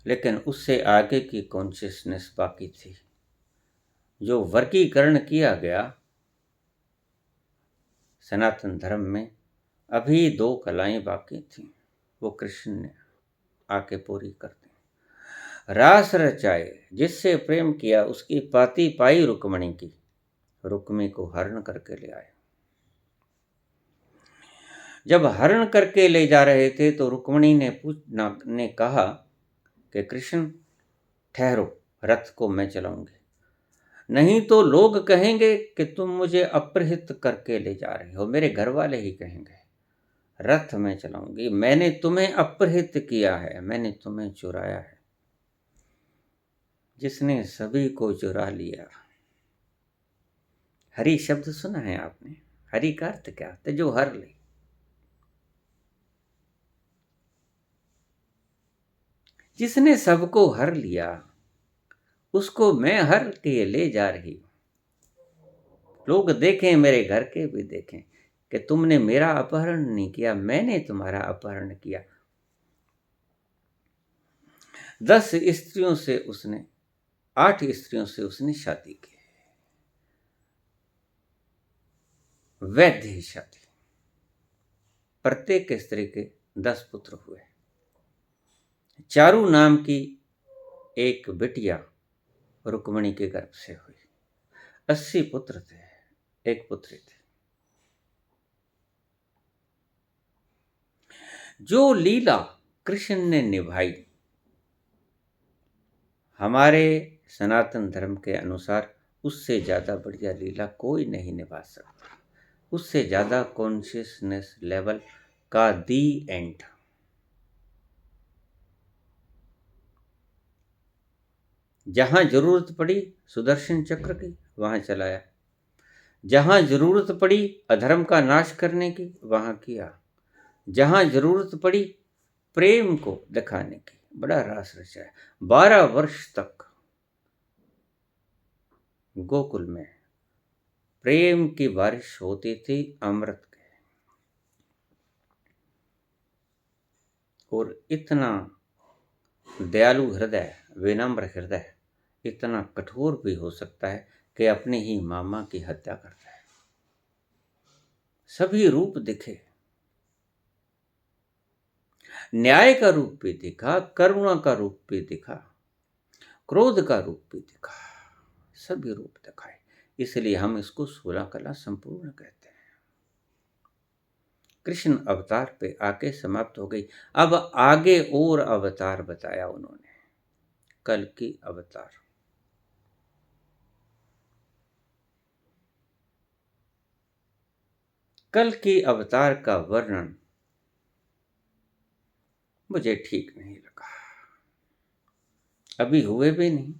लेकिन उससे आगे की कॉन्शियसनेस बाकी थी। जो वर्गीकरण किया गया सनातन धर्म में, अभी 2 कलाएं बाकी थीं, वो कृष्ण ने आके पूरी कर दी। रास रचाए, जिससे प्रेम किया उसकी पाती पाई रुक्मणी की, रुक्मी को हरण करके ले आए। जब हरण करके ले जा रहे थे तो रुक्मणी ने कहा कि कृष्ण ठहरो, रथ को मैं चलाऊंगी, नहीं तो लोग कहेंगे कि तुम मुझे अपहृत करके ले जा रहे हो। मेरे घर वाले ही कहेंगे। रथ मैं चलाऊंगी, मैंने तुम्हें अपहृत किया है, मैंने तुम्हें चुराया है। जिसने सभी को चुरा लिया। हरि शब्द सुना है आपने? हरि का अर्थ क्या होता है? जो हर ले। जिसने सबको हर लिया, उसको मैं हर के ले जा रही हूं। लोग देखें, मेरे घर के भी देखें कि तुमने मेरा अपहरण नहीं किया, मैंने तुम्हारा अपहरण किया। 10 स्त्रियों से उसने 8 स्त्रियों से उसने शादी की, वैध शादी। प्रत्येक स्त्री के 10 पुत्र हुए। चारू नाम की एक बिटिया रुक्मणी के गर्भ से हुई। 80 पुत्र थे, एक पुत्री थी। जो लीला कृष्ण ने निभाई, हमारे सनातन धर्म के अनुसार उससे ज्यादा बढ़िया लीला कोई नहीं निभा सकता। उससे ज्यादा कॉन्शियसनेस लेवल का दी एंड। जहां जरूरत पड़ी सुदर्शन चक्र की, वहां चलाया। जहां जरूरत पड़ी अधर्म का नाश करने की, वहां किया। जहां जरूरत पड़ी प्रेम को दिखाने की, बड़ा रास रचाया। 12 वर्ष तक गोकुल में प्रेम की बारिश होती थी, अमृत के। और इतना दयालु हृदय, विनम्र हृदय इतना कठोर भी हो सकता है कि अपने ही मामा की हत्या करता है। सभी रूप दिखे, न्याय का रूप भी दिखा, करुणा का रूप भी दिखा, क्रोध का रूप भी दिखा, सभी रूप दिखाए। इसलिए हम इसको 16 कला संपूर्ण कहते हैं। कृष्ण अवतार पे आके समाप्त हो गई। अब आगे और अवतार बताया उन्होंने। कल की अवतार। कल की अवतार का वर्णन मुझे ठीक नहीं लगा। अभी हुए भी नहीं,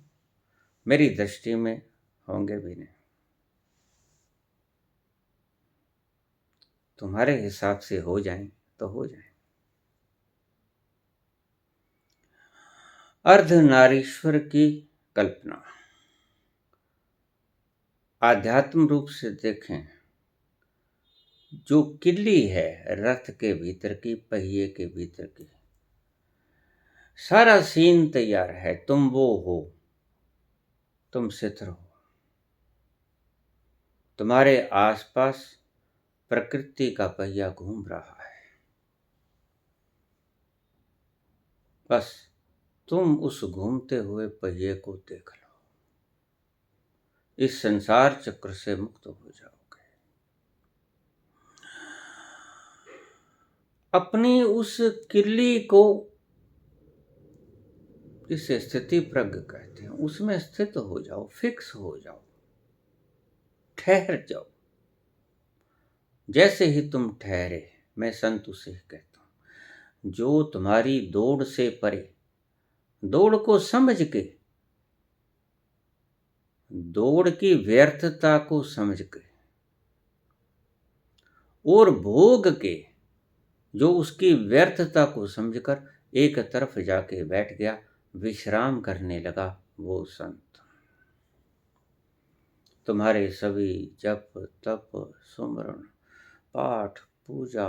मेरी दृष्टि में होंगे भी नहीं। तुम्हारे हिसाब से हो जाएं तो हो जाएं। अर्धनारीश्वर की कल्पना। आध्यात्म रूप से देखें, जो किल्ली है रथ के भीतर की, पहिए के भीतर की, सारा सीन तैयार है। तुम वो हो, तुम सित्र हो। तुम्हारे आसपास प्रकृति का पहिया घूम रहा है। बस तुम उस घूमते हुए पहिए को देख लो, इस संसार चक्र से मुक्त हो जाओगे। अपनी उस किल्ली को, जिसे स्थिति प्रज्ञ कहते हैं, उसमें स्थित हो जाओ, फिक्स हो जाओ, ठहर जाओ। जैसे ही तुम ठहरे, मैं संत उसे कहता हूं, जो तुम्हारी दौड़ से परे, दौड़ को समझ के, दौड़ की व्यर्थता को समझ के, और भोग के, जो उसकी व्यर्थता को समझकर एक तरफ जाके बैठ गया, विश्राम करने लगा, वो संत। तुम्हारे सभी जप तप सुमरण पाठ पूजा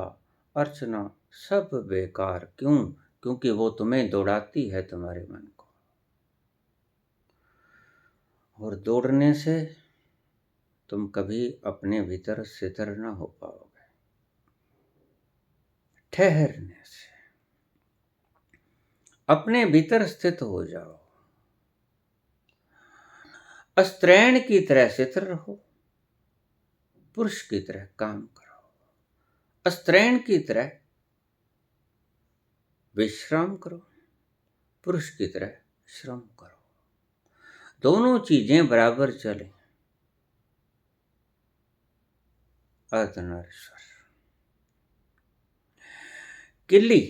अर्चना सब बेकार। क्यों? क्योंकि वो तुम्हें दौड़ाती है, तुम्हारे मन को, और दौड़ने से तुम कभी अपने भीतर स्थिर न हो पाओगे। ठहरने से अपने भीतर स्थित हो जाओ। अस्त्रैण की तरह स्थिर रहो, पुरुष की तरह काम करो। अस्त्रैण की तरह विश्राम करो, पुरुष की तरह श्रम करो। दोनों चीजें बराबर चलें। अर्धनारीश्वर किल्ली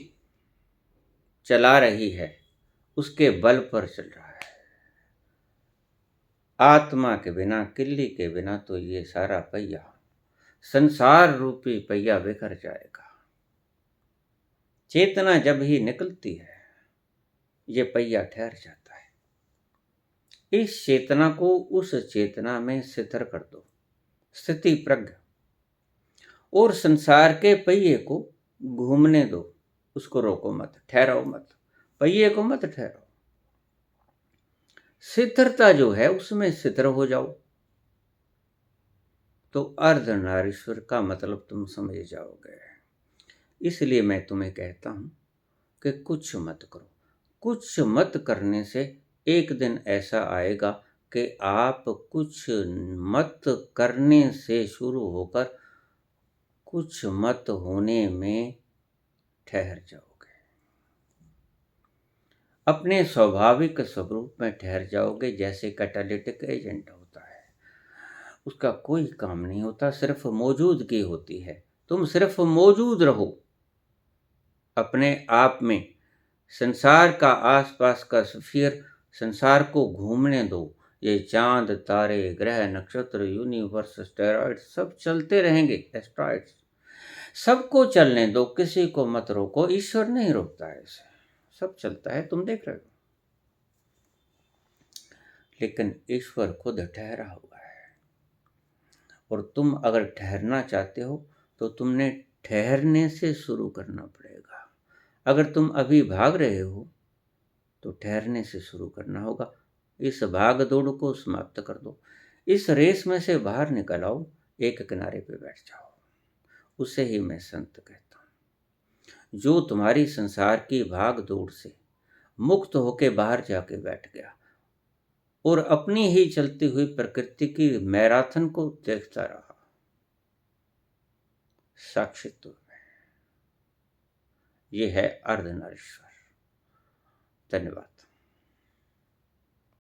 चला रही है, उसके बल पर चल रहा है। आत्मा के बिना, किल्ली के बिना तो ये सारा पहिया, संसार रूपी पहिया बिखर जाएगा। चेतना जब ही निकलती है, ये पहिया ठहर जाता है। इस चेतना को उस चेतना में स्थिर कर दो, स्थिति प्रज्ञ। और संसार के पहिए को घूमने दो, उसको रोको मत, ठहराओ मत, पहिए को मत ठहराओ। स्थिरता जो है उसमें स्थिर हो जाओ, तो अर्धनारीश्वर का मतलब तुम समझ जाओगे। इसलिए मैं तुम्हें कहता हूं कि कुछ मत करो। कुछ मत करने से एक दिन ऐसा आएगा कि आप कुछ मत करने से शुरू होकर कुछ मत होने में ठहर जाओगे। अपने स्वाभाविक स्वरूप में ठहर जाओगे, जैसे कैटालिटिक एजेंट होता है। उसका कोई काम नहीं होता, सिर्फ मौजूदगी होती है। तुम सिर्फ मौजूद रहो अपने आप में। संसार का आसपास का स्फीयर, संसार को घूमने दो। ये चांद, तारे, ग्रह, नक्षत्र, यूनिवर्स, एस्टेरॉइड सब चलते रहेंगे। एस्ट्रॉइड्स सबको चलने दो, किसी को मत रोको। ईश्वर नहीं रोकता है इसे, सब चलता है, तुम देख रहे हो। लेकिन ईश्वर खुद ठहरा हुआ है, और तुम अगर ठहरना चाहते हो तो तुमने ठहरने से शुरू करना पड़ेगा। अगर तुम अभी भाग रहे हो तो ठहरने से शुरू करना होगा। इस भाग दौड़ को समाप्त कर दो, इस रेस में से बाहर निकल आओ, एक किनारे पे बैठ जाओ। उसे ही मैं संत कहता हूँ, जो तुम्हारी संसार की भाग दौड़ से मुक्त होके बाहर जाके बैठ गया और अपनी ही चलती हुई प्रकृति की मैराथन को देखता रहा, साक्षित्व में। ये है अर्धनारीश्वर। धन्यवाद।